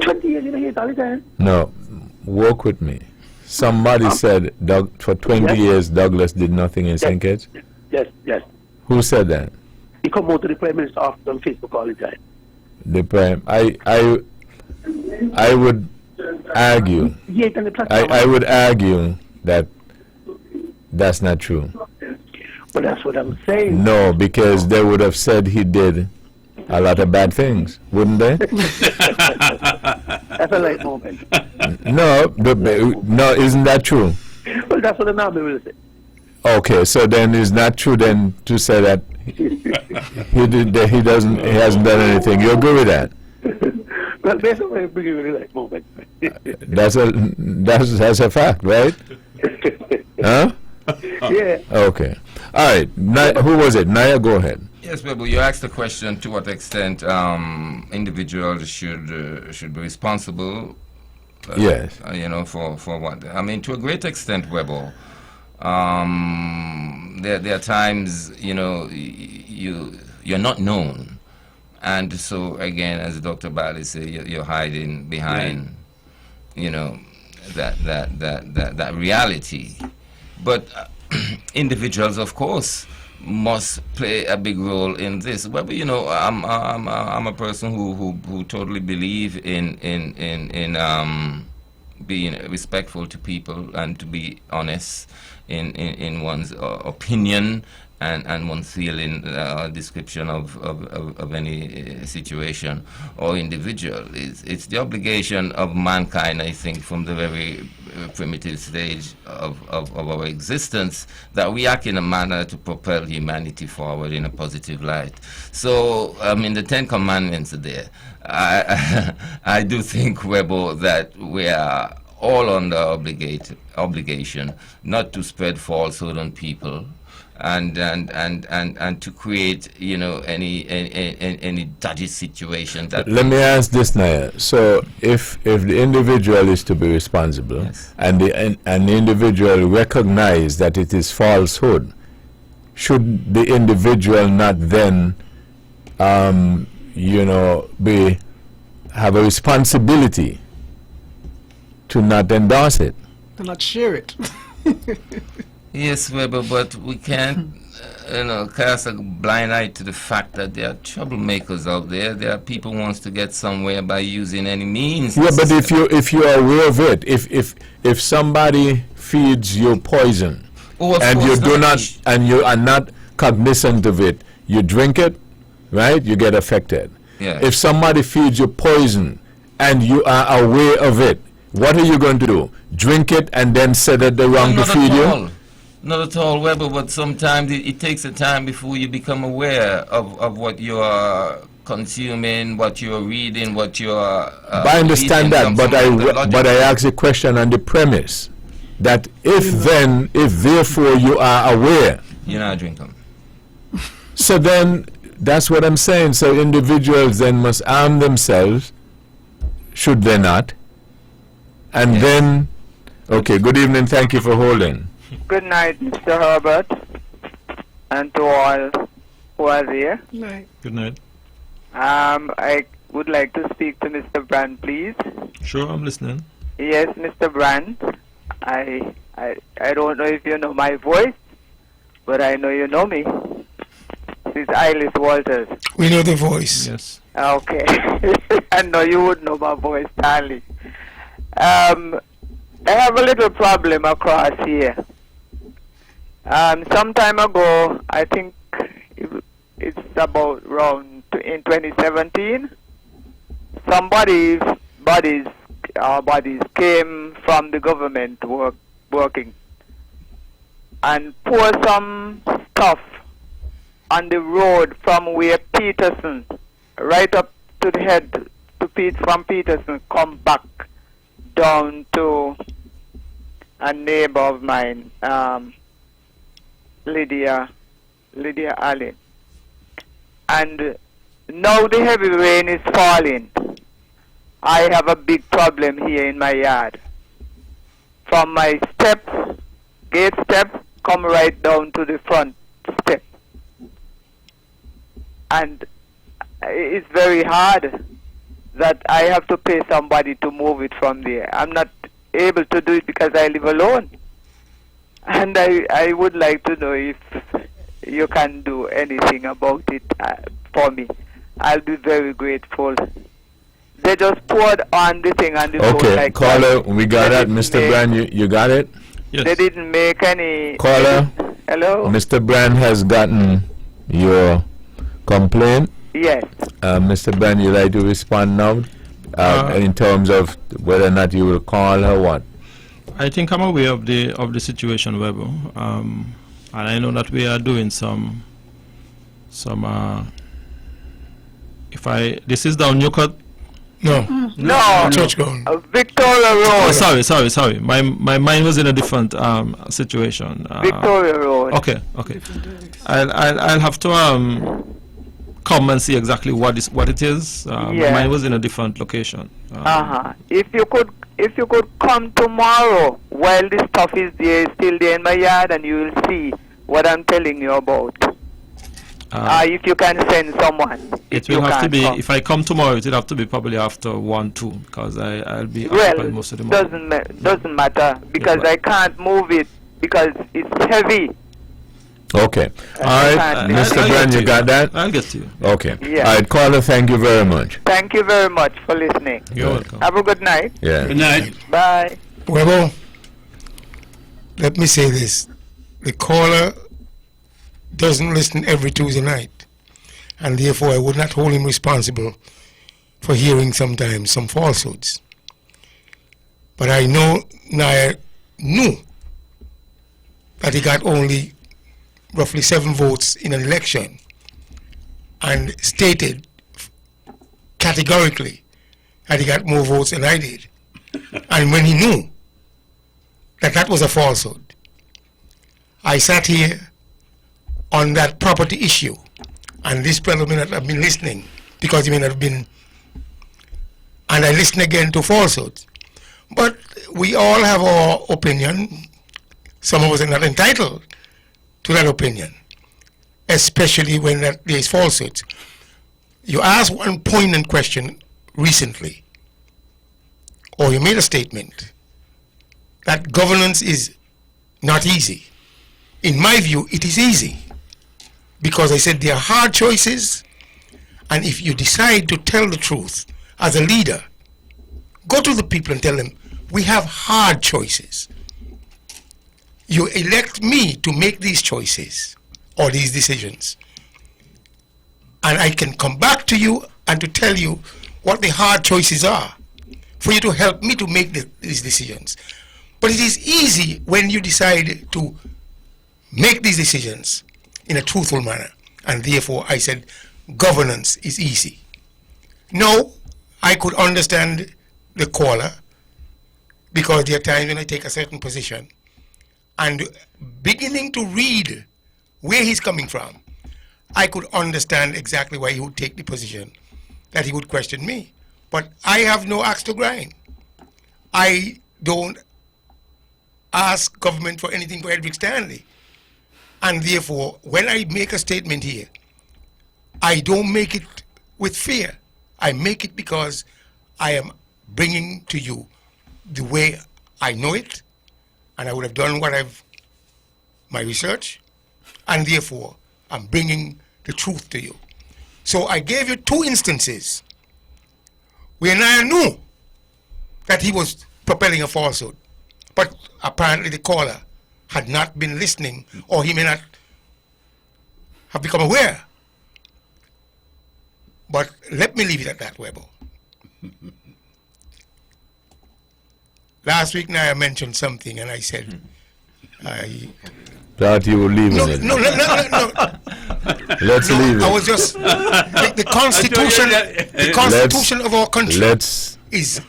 20 years in the head all the time. No, work with me. Somebody said for 20 years Douglas did nothing in Sinkers? Yes. Who said that? He come out to the Prime Minister office on Facebook all the time. The Prime. I would argue. I would argue that that's not true. But that's what I'm saying. No, because they would have said he did a lot of bad things, wouldn't they? That's a light moment. No, isn't that true? Well, that's what the Army will say. Okay, so then it's not true then to say that he hasn't done anything. You agree with that? Well, based on what I'm bringing in the light moment. That's a fact, right? Huh? Yeah. Okay. All right. Who was it? Naya, go ahead. Yes, well, you asked the question to what extent individuals should be responsible. Yes. For what? I mean, to a great extent, Webber. There are times, you're not known, and so again, as Dr. Bartley said, you're hiding behind, that reality. But individuals, of course, must play a big role in this. Well, I'm a person who totally believe in being respectful to people and to be honest in one's opinion and one's feeling description of any situation or individual. It's the obligation of mankind, I think, from the very primitive stage of our existence, that we act in a manner to propel humanity forward in a positive light. So, I mean, the 10 Commandments are there. I do think, Webber, that we are all under obligation not to spread falsehood on people, and to create any dodgy situation. Let me ask this, Naya. So if the individual is to be responsible, yes, and the individual recognize that it is falsehood, should the individual not then have a responsibility to not endorse it? To not share it. Yes, Weber, but we can't, cast a blind eye to the fact that there are troublemakers out there. There are people who wants to get somewhere by using any means. Yeah, but if you are aware of it, if somebody feeds you poison, and you do not, and you are not cognizant of it, you drink it, right? You get affected. Yeah. If somebody feeds you poison and you are aware of it, what are you going to do? Drink it and then say that they're wrong to feed you? Not at all, Weber, but sometimes it takes a time before you become aware of what you are consuming, what you're reading, what you're... I understand that, but I ask a question on the premise that if therefore you are aware... You're not drinking. So then, that's what I'm saying. So individuals then must arm themselves, should they not? And then... Okay, good evening, thank you for holding. Good night, Mr. Herbert, and to all who are there. Good night. I would like to speak to Mr. Brand, please. Sure, I'm listening. Yes, Mr. Brand. I don't know if you know my voice, but I know you know me. This is Eilis Walters. We know the voice. Yes. Okay. I know you would know my voice, Charlie. I have a little problem across here. Some time ago, I think it's about around in 2017, some bodies came from the government working and pour some stuff on the road from where Peterson, right up to the head from Peterson, come back down to a neighbor of mine, Lydia Allen. And now the heavy rain is falling. I have a big problem here in my yard. From my gate step, come right down to the front step. And it's very hard that I have to pay somebody to move it from there. I'm not able to do it because I live alone. And I would like to know if you can do anything about it for me. I'll be very grateful. They just poured on the thing on the road Okay, like caller, that. we got that. Mr. Brand, you got it? Yes. They didn't make any... Caller? Hello? Mr. Brand has gotten your complaint. Yes. Mr. Brand, you like to respond now in terms of whether or not you will call or what? I think I'm aware of the situation, Weber, and I know that we are doing some. This is down Newcott. No. No. Church ground. Victoria Road. Oh, sorry. My mind was in a different situation. Victoria Road. Okay. I'll have to come and see exactly what it is. Yeah. Mine was in a different location. If you could come tomorrow while the stuff is still there in my yard, and you will see what I'm telling you about. If you can send someone. It will have to be, if I come tomorrow, it will have to be probably after 1-2, because I'll be occupied most of the morning. Doesn't matter, because I can't move it because it's heavy. Okay. All right, Mr. Brand, you got that? I'll get to you. Okay. Yeah. All right, caller, thank you very much. Thank you very much for listening. You're welcome. Have a good night. Yeah. Good night. Bye. Well, let me say this. The caller doesn't listen every Tuesday night, and therefore I would not hold him responsible for hearing sometimes some falsehoods. But I knew that he got only roughly 7 votes in an election, and stated categorically that he got more votes than I did. And when he knew that that was a falsehood, I sat here on that property issue, and this fellow may not have been listening because he may not have been, and I listened again to falsehoods. But we all have our opinion. Some of us are not entitled to that opinion, especially when there is falsehoods. You asked one poignant question recently, or you made a statement that governance is not easy. in my view, it is easy. Because I said there are hard choices, and if you decide to tell the truth as a leader, go to the people and tell them, we have hard choices. You elect me to make these choices or these decisions. And I can come back to you and to tell you what the hard choices are for you to help me to make these decisions. But it is easy when you decide to make these decisions in a truthful manner. And therefore, I said, governance is easy. No, I could understand the caller, because there are times when I take a certain position and beginning to read where he's coming from, I could understand exactly why he would take the position that he would question me. But I have no axe to grind. I don't ask government for anything for Edric Stanley. And therefore, when I make a statement here, I don't make it with fear. I make it because I am bringing to you the way I know it, and I would have done my research, and therefore I'm bringing the truth to you. So I gave you 2 instances where I knew that he was propelling a falsehood, but apparently the caller had not been listening, or he may not have become aware. But let me leave it at that, Webo. Last week now I mentioned something and I said, Thought you were leaving no, it. no. Let's leave it. I was just, the constitution of our country is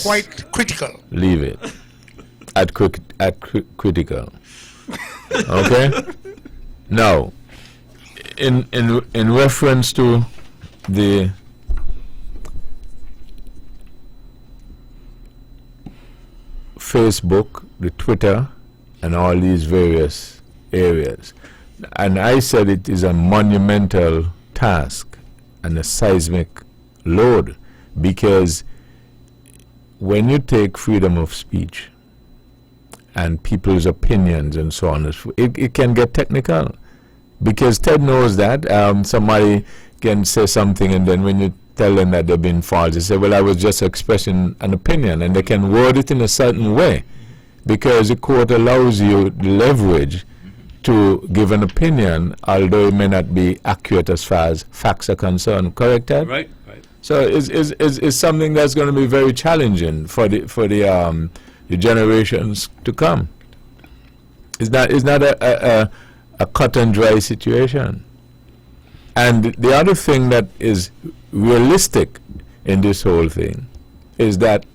quite critical. Leave it at critical. Okay. Now, in reference to the Facebook, the Twitter, and all these various areas, and I said it is a monumental task and a seismic load, because when you take freedom of speech and people's opinions and so on, it can get technical, because Ted knows that somebody can say something, and then when you tell them that they've been false, they say, well, I was just expressing an opinion, and they can word it in a certain way, because the court allows you the leverage to give an opinion, although it may not be accurate as far as facts are concerned. Correct, Ted? Right. So it's something that's going to be very challenging for the generations to come. It's not a cut and dry situation. And the other thing that is realistic in this whole thing is that,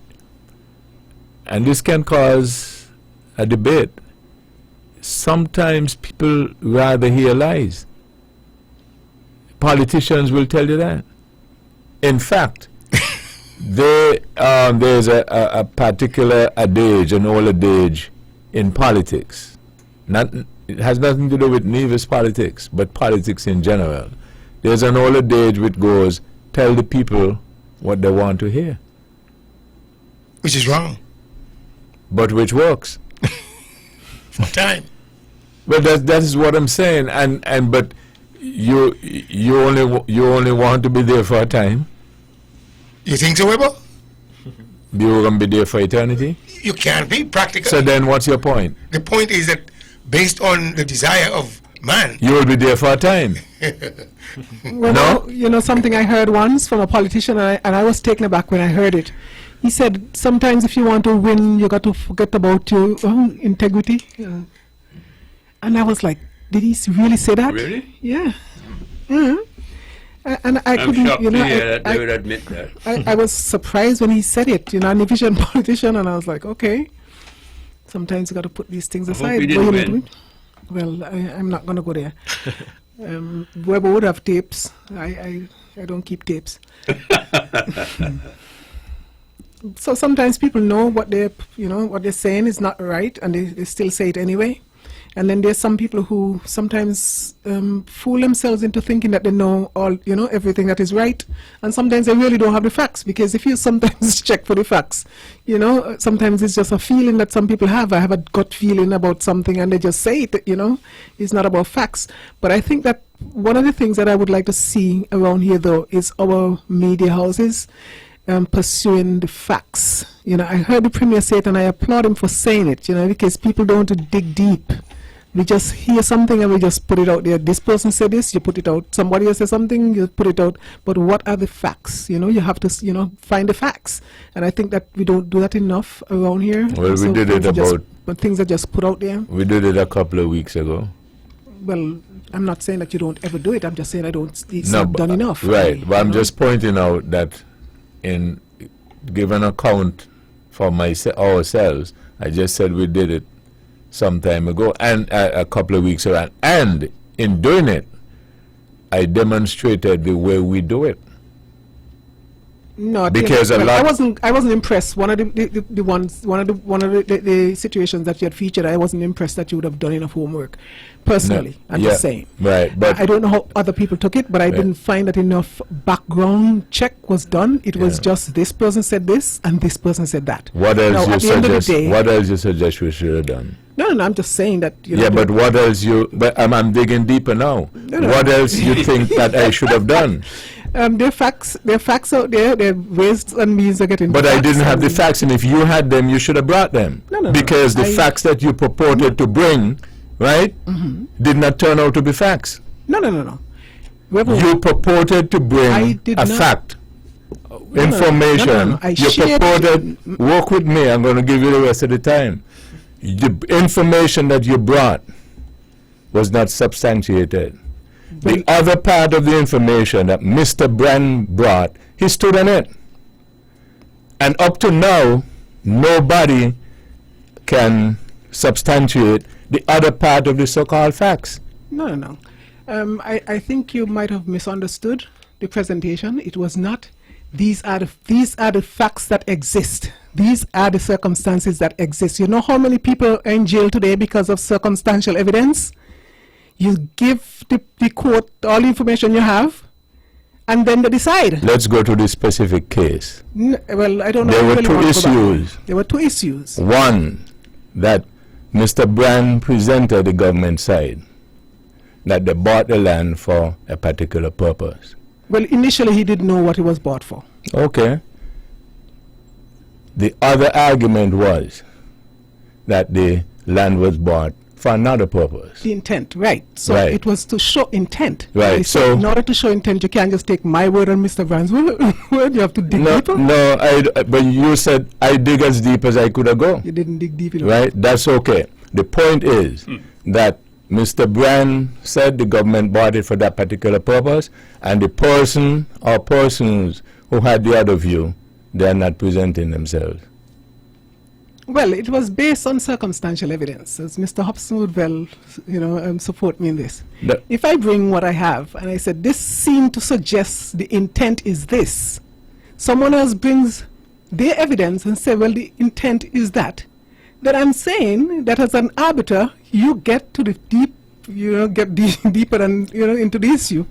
and this can cause a debate, sometimes people rather hear lies. Politicians will tell you that. In fact, there's a particular adage, an old adage in politics. It has nothing to do with Nevis politics, but politics in general. There's an old adage which goes, tell the people what they want to hear. Which is wrong. But which works. For time. Well, that is what I'm saying. But you only want to be there for a time. You think so, Weber? You're going to be there for eternity? You can't be practical. So then what's your point? The point is that based on the desire of man, you will be there for a time. Well, no? You know, something I heard once from a politician, and I was taken aback when I heard it. He said, sometimes if you want to win, you got to forget about your integrity. And I was like, did he really say that? Really? Yeah. And I couldn't, shocked you know, to hear that they would admit that. I was surprised when he said it, you know, an Vision politician, and I was like, okay, sometimes you got to put these things aside. Hope he didn't win. Well, I'm not going to go there. Weber would have tapes. I don't keep tapes. So sometimes people know what they're saying is not right, and they still say it anyway. And then there's some people who sometimes fool themselves into thinking that they know all, everything that is right. And sometimes they really don't have the facts, because if you sometimes check for the facts, sometimes it's just a feeling that some people have. I have a gut feeling about something and they just say it, it's not about facts. But I think that one of the things that I would like to see around here, though, is our media houses pursuing the facts. I heard the Premier say it, and I applaud him for saying it, because people don't want to dig deep. We just hear something and we just put it out there. This person said this, you put it out. Somebody else said something, you put it out. But what are the facts? You have to, find the facts. And I think that we don't do that enough around here. Well, we did it about... But things are just put out there. We did it a couple of weeks ago. Well, I'm not saying that you don't ever do it. I'm just saying it's not done enough. Right. But I'm just pointing out that in giving account for ourselves, I just said we did it some time ago and a couple of weeks ago, and in doing it I demonstrated the way we do it. No, because I wasn't impressed. One of the situations that you had featured, I wasn't impressed that you would have done enough homework. Personally, I'm just saying. Right, but I don't know how other people took it, but I didn't find that enough background check was done. It was just this person said this and this person said that. What else you suggest we should have done? No, I'm just saying that. But what else But I'm digging deeper now. What else you think that I should have done? There are facts out there. There are ways and means of getting. But I didn't have the facts, and if you had them, you should have brought them. Because the facts that you purported to bring, right, did not turn out to be facts. No. You purported to bring a fact, information. You purported. Work with me. I'm going to give you the rest of the time. The information that you brought was not substantiated. The other part of the information that Mr. Brand brought, he stood on it. And up to now, nobody can substantiate the other part of the so-called facts. No. I think you might have misunderstood the presentation. It was not. These are the facts that exist. These are the circumstances that exist. You know how many people are in jail today because of circumstantial evidence? You give the court all the information you have, and then they decide. Let's go to the specific case. Well, I don't know. There were two issues. There were two issues. One, that Mr. Brand presented the government side, that they bought the land for a particular purpose. Well, initially he didn't know what it was bought for. Okay. The other argument was that the land was bought for another purpose. The intent, right. So it was to show intent. Right. So in order to show intent, you can't just take my word and Mr. Brand's word. You have to dig deeper. No, but you said I dig as deep as I could have gone. You didn't dig deep enough. Right. That's okay. The point is that Mr. Brand said the government bought it for that particular purpose, and the person or persons who had the other view, they are not presenting themselves. Well, it was based on circumstantial evidence, as Mr. Hobson would support me in this. If I bring what I have, and I said, this seemed to suggest the intent is this, someone else brings their evidence and say, well, the intent is that, then I'm saying that as an arbiter, you get to the deep, deeper and, into the issue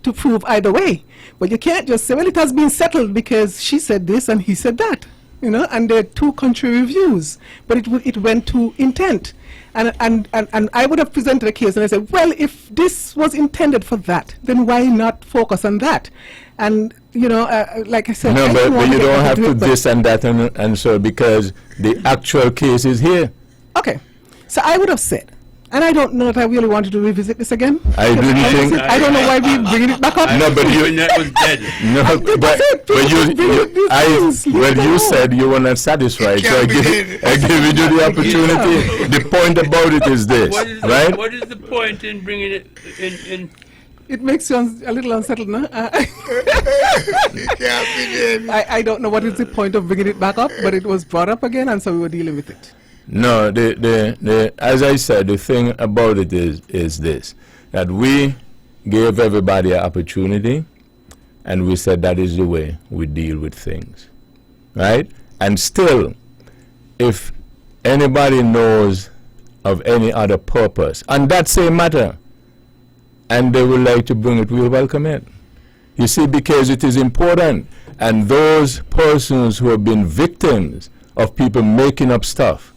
to prove either way. But you can't just say, well, it has been settled because she said this and he said that. And there are two contrary views, but it went to intent, and I would have presented a case and I said, well, if this was intended for that, then why not focus on that? And like I said, no, but you don't have to this and that and so, because the actual case is here. Okay, so I would have said, and I don't know that I really wanted to revisit this again. I didn't think. I don't know why we bringing it back up. No, but that was dead. No, but you said you were not satisfied, so I give you the opportunity. The point about it is this, right? What is the point in bringing it in? It makes you a little unsettled, no? I don't know what is the point of bringing it back up, but it was brought up again, and so we were dealing with it. No, as I said, the thing about it is this, that we gave everybody an opportunity, and we said that is the way we deal with things, right? And still, if anybody knows of any other purpose on that same matter, and they would like to bring it, we'll welcome it. You see, because it is important, and those persons who have been victims of people making up stuff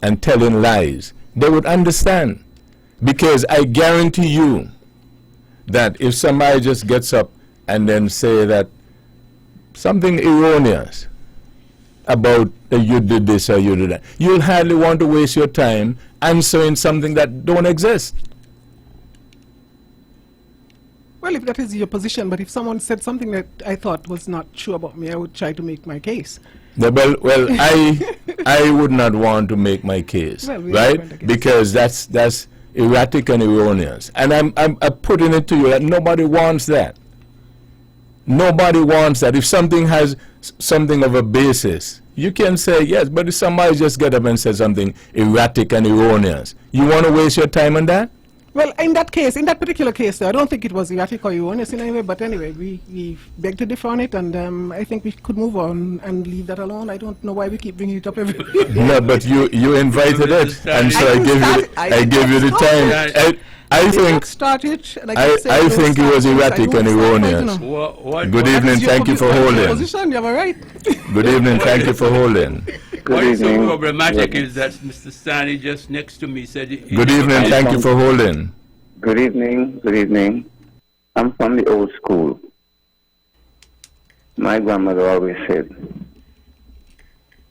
and telling lies, they would understand. Because I guarantee you that if somebody just gets up and then say that something erroneous about you did this or you did that, you'll hardly want to waste your time answering something that don't exist. Well, if that is your position, but if someone said something that I thought was not true about me, I would try to make my case. Well, I would not want to make my case, Well, we right? Because that's erratic and erroneous. And I'm putting it to you that nobody wants that. Nobody wants that. If something has something of a basis, you can say yes, but if somebody just get up and says something erratic and erroneous, you want to waste your time on that? Well, in that case, in that particular case, though, I don't think it was erratic or erroneous in any way, but anyway, we beg to differ on it, and I think we could move on and leave that alone. I don't know why we keep bringing it up every week. No, but you invited it, and so I gave you the time. I think I think it was erratic and erroneous. Good evening, thank you for holding. You have a right. Good evening, thank you for holding. What is so problematic is that Mr. Stanley just next to me said... Good evening, thank you for holding. Good evening, good evening. I'm from the old school. My grandmother always said,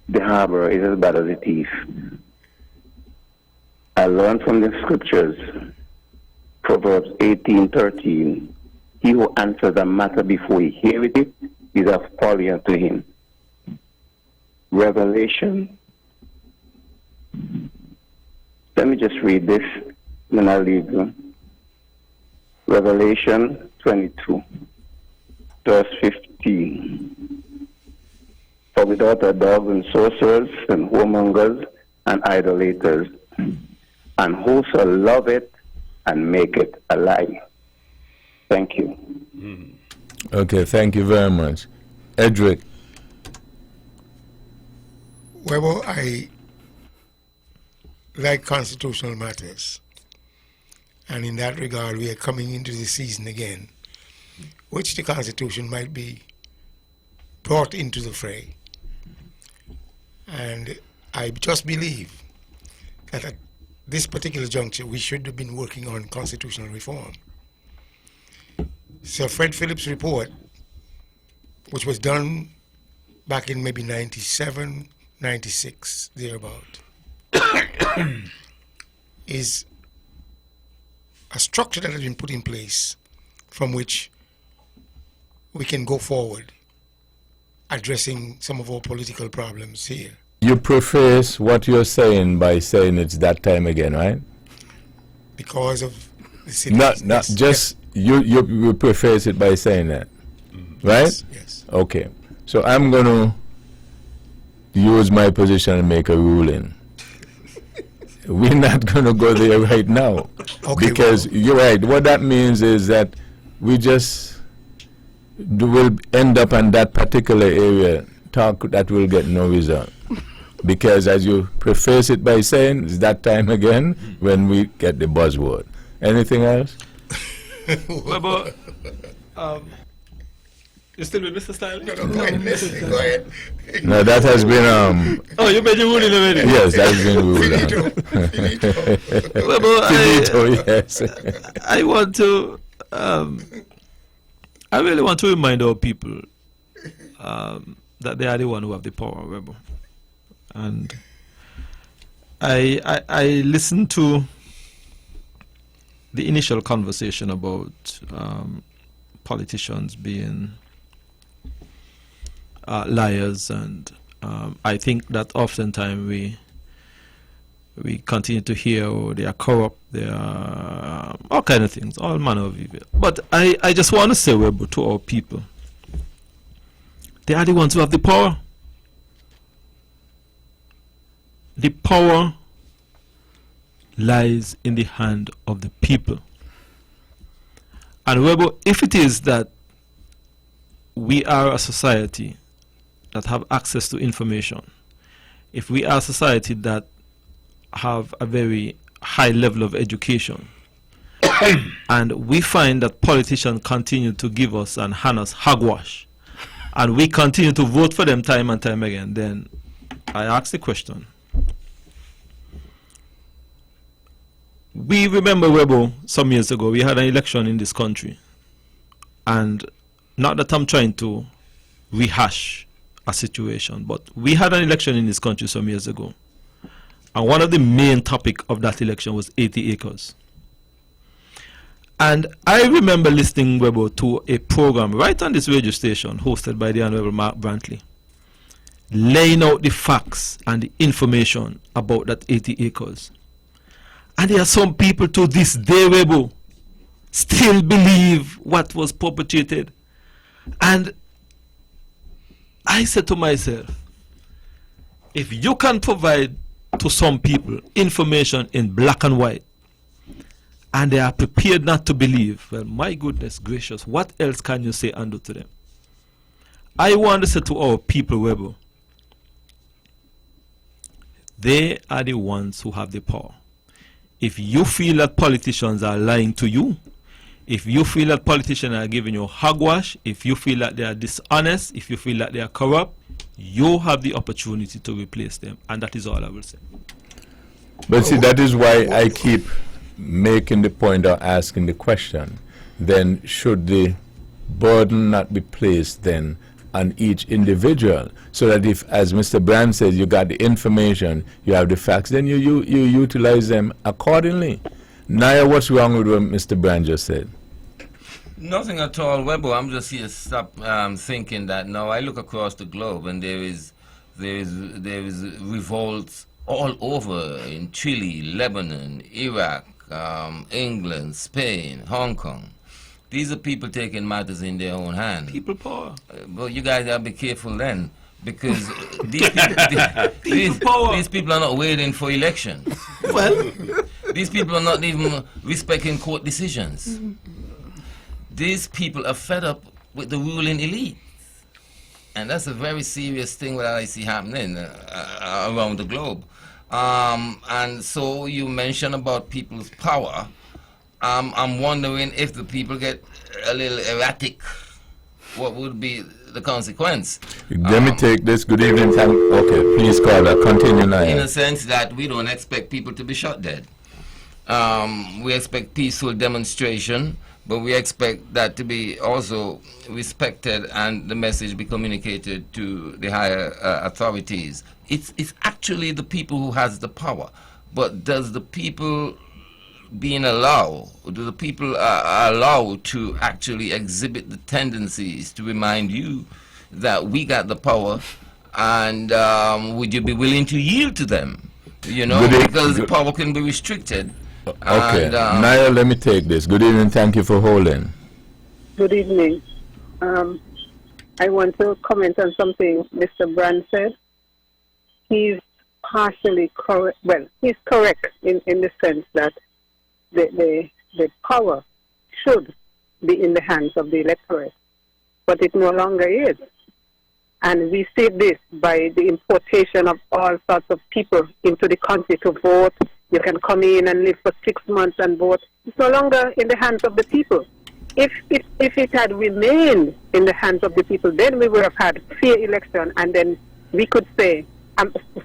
the harbor is as bad as a thief. I learned from the scriptures, Proverbs 18:13, he who answers a matter before he heareth it is of folly unto him. Revelation. Let me just read this, then I'll leave you. Revelation 22, verse 15. For without are dogs and sorcerers and whoremongers and idolaters, and whoso love it and make it a lie. Thank you. Okay, thank you very much. Edric. Well, I like constitutional matters. And in that regard, we are coming into the season again, which the Constitution might be brought into the fray. And I just believe that at this particular juncture, we should have been working on constitutional reform. Sir Fred Phillips' report, which was done back in maybe 97, 96, thereabout, is a structure that has been put in place from which we can go forward addressing some of our political problems here. You preface what you're saying by saying it's that time again, right? Because of the city. Not just you preface it by saying that, right? Yes. Okay. So I'm going to use my position and make a ruling. We're not going to go there right now. Okay, because you're right. What that means is that we just will end up in that particular area, talk that will get no result. Because as you preface it by saying, it's that time again when we get the buzzword. Anything else? Well, you still with Mr. Style? No, go ahead. No, that has been oh, you made your ruling already? Yes, that has been ruled out. Well, yes. I want to I really want to remind our people that they are the one who have the power, Rebel. And I listened to the initial conversation about politicians being liars, and I think that oftentimes we continue to hear, oh, they are corrupt, they are all kind of things, all manner of evil. But I just want to say, Rebel, to our people, they are the ones who have the power. The power lies in the hand of the people. And Rebel, if it is that we are a society that have access to information, if we are a society that have a very high level of education, and we find that politicians continue to give us and hand us hogwash, and we continue to vote for them time and time again, then I ask the question. We remember, Webo, some years ago, we had an election in this country, and not that I'm trying to rehash a situation, but we had an election in this country some years ago, and one of the main topic of that election was 80 acres. And I remember listening, Webo, to a program right on this radio station hosted by the Honorable Mark Brantley, laying out the facts and the information about that 80 acres. And there are some people to this day, Webo, still believe what was perpetrated. And I said to myself, if you can provide to some people information in black and white, and they are prepared not to believe, well, my goodness gracious, what else can you say and do to them? I want to say to our people, Webo, they are the ones who have the power. If you feel that politicians are lying to you, if you feel that politicians are giving you hogwash, if you feel that they are dishonest, if you feel that they are corrupt, you have the opportunity to replace them. And that is all I will say. But see, that is why I keep making the point or asking the question. Then should the burden not be placed then on each individual, so that if, as Mr. Brand says, you got the information, you have the facts, then you utilize them accordingly. Naya, what's wrong with what Mr. Brand just said? Nothing at all, Webo. I'm just here stop thinking that now I look across the globe and there is revolts all over in Chile, Lebanon, Iraq, England, Spain, Hong Kong. These are people taking matters in their own hands. People power. But you guys gotta be careful then, because these people are not waiting for elections. Well, these people are not even respecting court decisions. These people are fed up with the ruling elite. And that's a very serious thing that I see happening around the globe. And so you mentioned about people's power. I'm wondering if the people get a little erratic, what would be the consequence? Let me take this. Good evening. Okay, please call that. Continue now. In a sense that we don't expect people to be shot dead. We expect peaceful demonstration, but we expect that to be also respected and the message be communicated to the higher authorities. It's actually the people who has the power, but does the people being allowed, do the people are allowed to actually exhibit the tendencies to remind you that we got the power, and would you be willing to yield to them? You know, because the power can be restricted. Okay, and, Naya, let me take this. Good evening, thank you for holding. Good evening. I want to comment on something Mr. Brand said. He's partially correct. Well, he's correct in the sense that the power should be in the hands of the electorate, but it no longer is. And we see this by the importation of all sorts of people into the country to vote. You can come in and live for 6 months and vote. It's no longer in the hands of the people. If it had remained in the hands of the people, then we would have had fair election, and then we could say,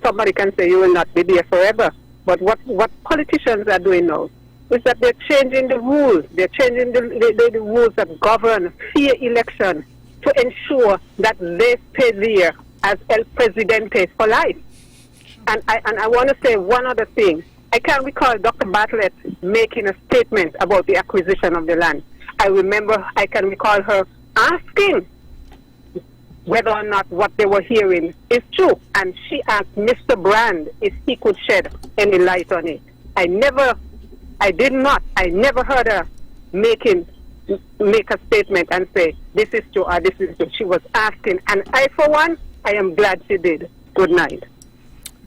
somebody can say you will not be there forever. But what politicians are doing now is that they're changing the rules. They're changing the rules that govern fair election to ensure that they stay there as El Presidente for life. And I want to say one other thing. I can recall Dr. Bartlett making a statement about the acquisition of the land. I can recall her asking whether or not what they were hearing is true. And she asked Mr. Brand if he could shed any light on it. I never heard her make a statement and say, this is true or this is true. She was asking, and I, for one, I am glad she did. Good night.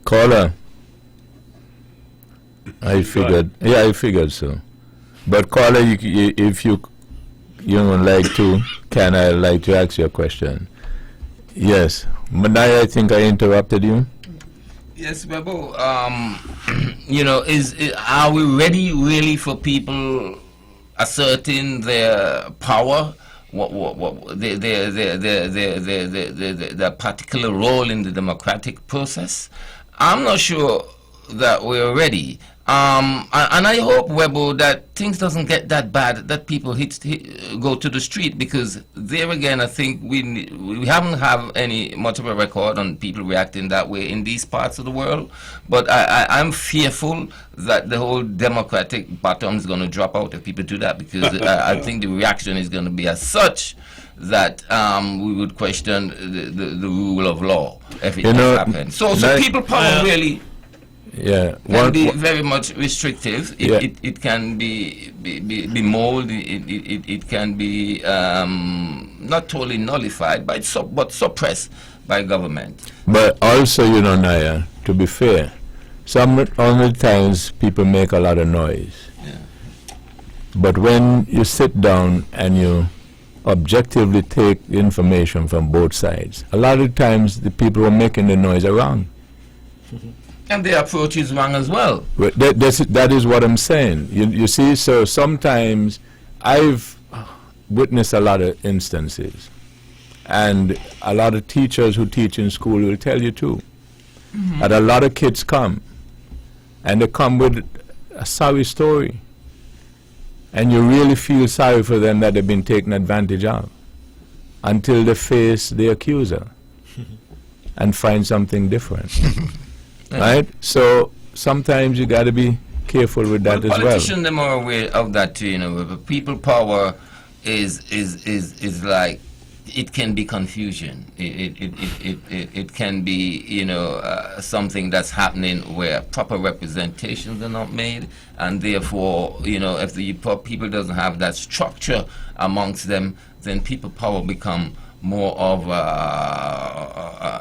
Caller. I figured so. But caller, if you would like to, can I like to ask you a question? Yes. Manaya, I think I interrupted you. Yes, Webo. are we ready really for people asserting their power, their particular role in the democratic process? I'm not sure that we're ready. And I hope, Webo, that things doesn't get that bad that people go to the street, because there again, I think we haven't have any much of a record on people reacting that way in these parts of the world. But I'm fearful that the whole democratic bottom is going to drop out if people do that, because I think the reaction is going to be as such that we would question the rule of law if it does happen. So people power really can be very much restrictive. It can be molded. It can be not totally nullified, but suppressed by government. But also, Naya, to be fair, some other times people make a lot of noise. Yeah. But when you sit down and you objectively take the information from both sides, a lot of times the people who are making the noise are wrong. And the approach is wrong as well. That is what I'm saying. You see, so sometimes I've witnessed a lot of instances, and a lot of teachers who teach in school will tell you too, that a lot of kids come, and they come with a sorry story, and you really feel sorry for them that they've been taken advantage of, until they face the accuser and find something different. Right? So sometimes you got to be careful with that as well. Politicians are more aware of that too, but people power is like, it can be confusion. It can be, something that's happening where proper representations are not made, and therefore, if the people doesn't have that structure amongst them, then people power become more of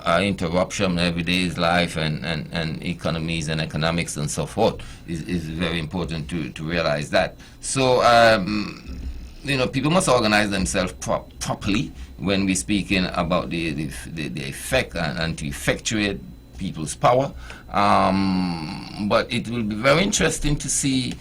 an interruption in everyday life and economies and economics and so forth. Is very important to realize that. So, people must organize themselves properly when we're speaking about the effect and to effectuate people's power. But it will be very interesting to see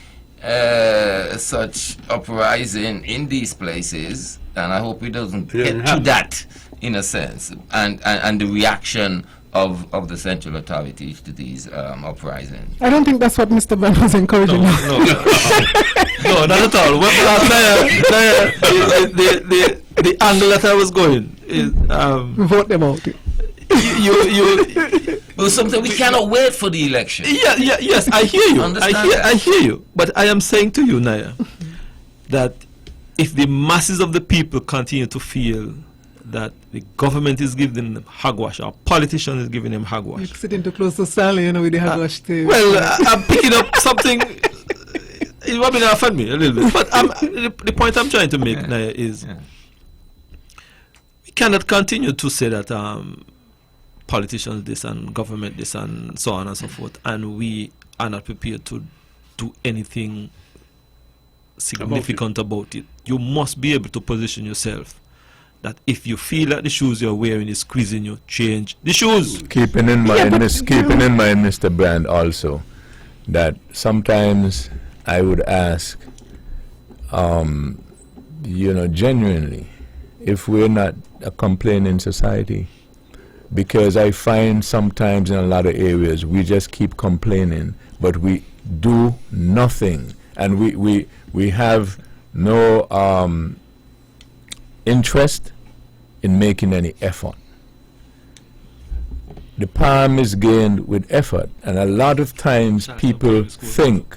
such uprising in these places, and I hope it doesn't get to that, in a sense, and the reaction of the central authorities to these uprisings. I don't think that's what Mr. Ban was encouraging. No, not at all. The angle that I was going is vote about it. Well, something we cannot wait for the election. Yes, I hear you. I hear you. But I am saying to you, Naya, that if the masses of the people continue to feel that the government is giving them hogwash, or politicians is giving them hogwash. You're sitting too close to Sally, with the hogwash too. Well, I'm picking up something. It will be not offend me a little bit. But the point I'm trying to make, Naya, is we cannot continue to say that politicians this and government this and so on and so forth, and we are not prepared to do anything significant about it. You must be able to position yourself that if you feel that the shoes you're wearing is squeezing you, change the shoes. Keeping in mind, Mr. Brand, also that sometimes I would ask, genuinely, if we're not a complaining society, because I find sometimes in a lot of areas we just keep complaining, but we do nothing, and we have no interest in making any effort. The palm is gained with effort, and a lot of times people think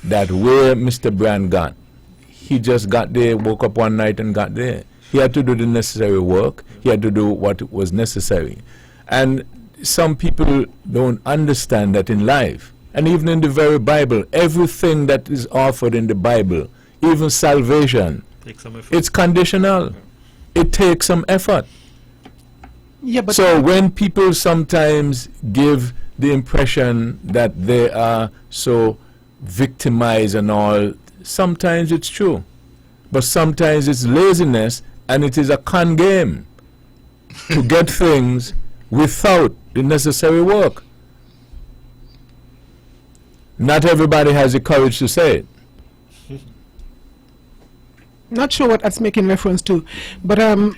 that where Mr. Brand got, he just got there, woke up one night and got there. He had to do the necessary work. He had to do what was necessary. And some people don't understand that in life, and even in the very Bible, everything that is offered in the Bible, even salvation, it's conditional. It takes some effort. Yeah, but so when people sometimes give the impression that they are so victimized and all, sometimes it's true. But sometimes it's laziness, and it is a con game to get things without the necessary work. Not everybody has the courage to say it. Not sure what that's making reference to, but Well,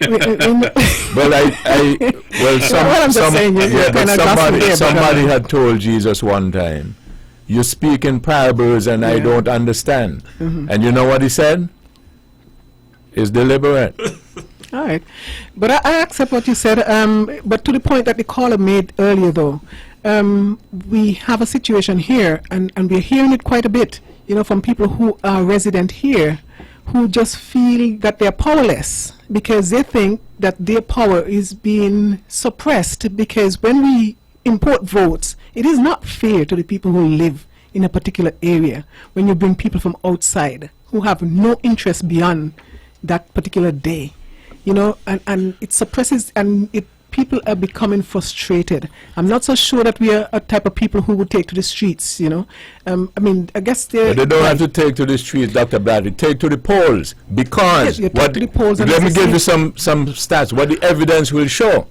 somebody had told Jesus one time, "You speak in parables and I don't understand." And you know what he said? It's deliberate. All right, but I accept what you said. But to the point that the caller made earlier, though, we have a situation here, and we're hearing it quite a bit. You know, from people who are resident here, who just feel that they're powerless because they think that their power is being suppressed. Because when we import votes, it is not fair to the people who live in a particular area when you bring people from outside who have no interest beyond that particular day. You know, and it suppresses, and people are becoming frustrated. I'm not so sure that we are a type of people who would take to the streets, you know. I mean, I guess they don't have to take to the streets, Dr. Bradley. Take to the polls, because let me give you some stats. What the evidence will show,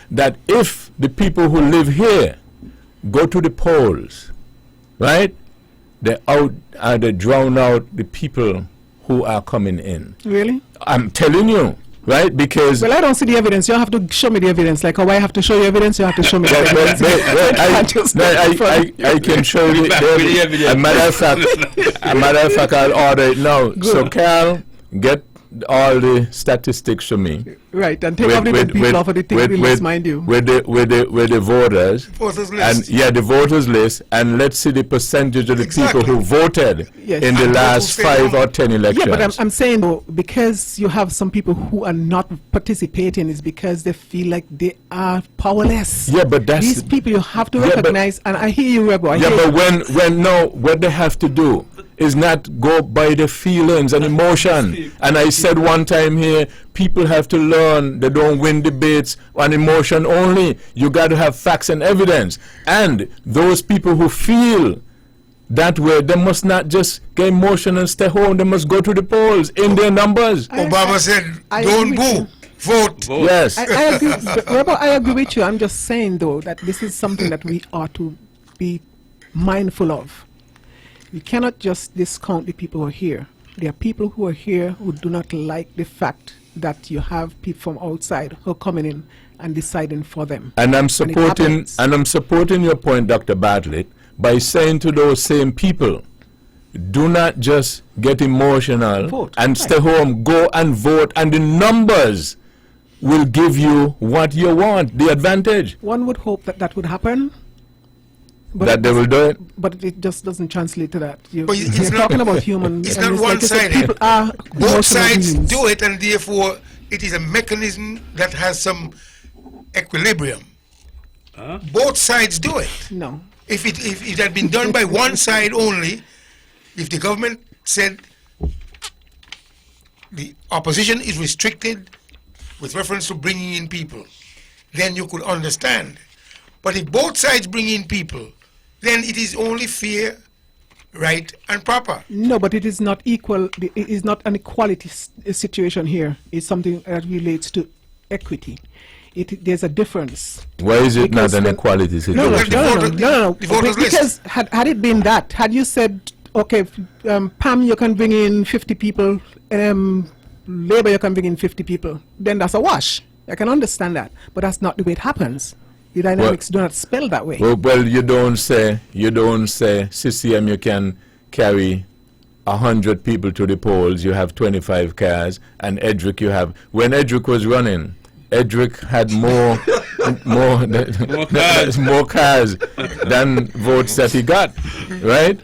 that if the people who live here go to the polls, right, they drown out the people who are coming in. Really? I'm telling you. Right, because... Well, I don't see the evidence. You have to show me the evidence. Like, I have to show you evidence, you have to show me the evidence. I can show you the evidence. A matter of fact, I'll order it now. Good. So, Carl, get all the statistics to me. Right, and take off the people off of the thing list, mind you. With the voters. Voters list. And, yeah, the voters list. And let's see the percentage of the people who voted in the last 5 or 10 elections. Yeah, but I'm saying, though, because you have some people who are not participating, is because they feel like they are powerless. Yeah, but that's... These people you have to recognize, and I hear you, Rebo. What they have to do is not go by the feelings and emotion. And I said one time here, people have to learn they don't win debates on emotion only. You got to have facts and evidence. And those people who feel that way, they must not just get emotion and stay home. They must go to the polls in their numbers. Obama said, don't boo. Vote. Yes. I agree. Rebo, I agree with you. I'm just saying, though, that this is something that we ought to be mindful of. We cannot just discount the people who are here. There are people who are here who do not like the fact that you have people from outside who are coming in and deciding for them. And I'm supporting your point, Dr. Bartlett, by saying to those same people, do not just get emotional and stay home. Go and vote, and the numbers will give you what you want, the advantage. One would hope that that would happen. But that they will do it? But it just doesn't translate to that. You're not, talking about human... It's not one-sided. Both sides do it, and therefore it is a mechanism that has some equilibrium. Both sides do it. No. If it had been done by one side only, if the government said the opposition is restricted with reference to bringing in people, then you could understand. But if both sides bring in people, then it is only fair, right, and proper. No, but it is not equal. It is not an equality situation here. It's something that relates to equity. There's a difference. Why is it not an equality situation? No. Because had it been that, had you said, okay, Pam, you can bring in 50 people, Labour, you can bring in 50 people, then that's a wash. I can understand that. But that's not the way it happens. The dynamics do not spell that way. Well, you don't say, CCM, you can carry 100 people to the polls, you have 25 cars, and Edric you have... When Edric was running, Edric had more cars than votes that he got, right?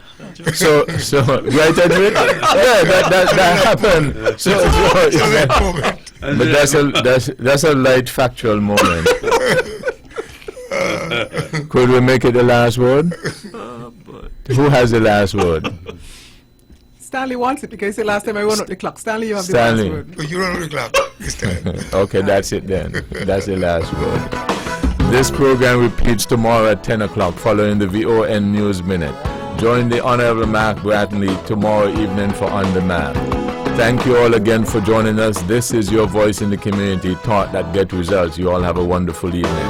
So right, Edric? Yeah, that happened. But that's a light factual moment. Could we make it the last word? Who has the last word? Stanley wants it because the last time I run up the clock. Stanley, you have the last word. You run up the clock this time. Okay, that's it then. That's the last word. This program repeats tomorrow at 10 o'clock following the VON News Minute. Join the Honorable Mark Bradley tomorrow evening for On Demand. Thank you all again for joining us. This is your voice in the community, thought that get results. You all have a wonderful evening.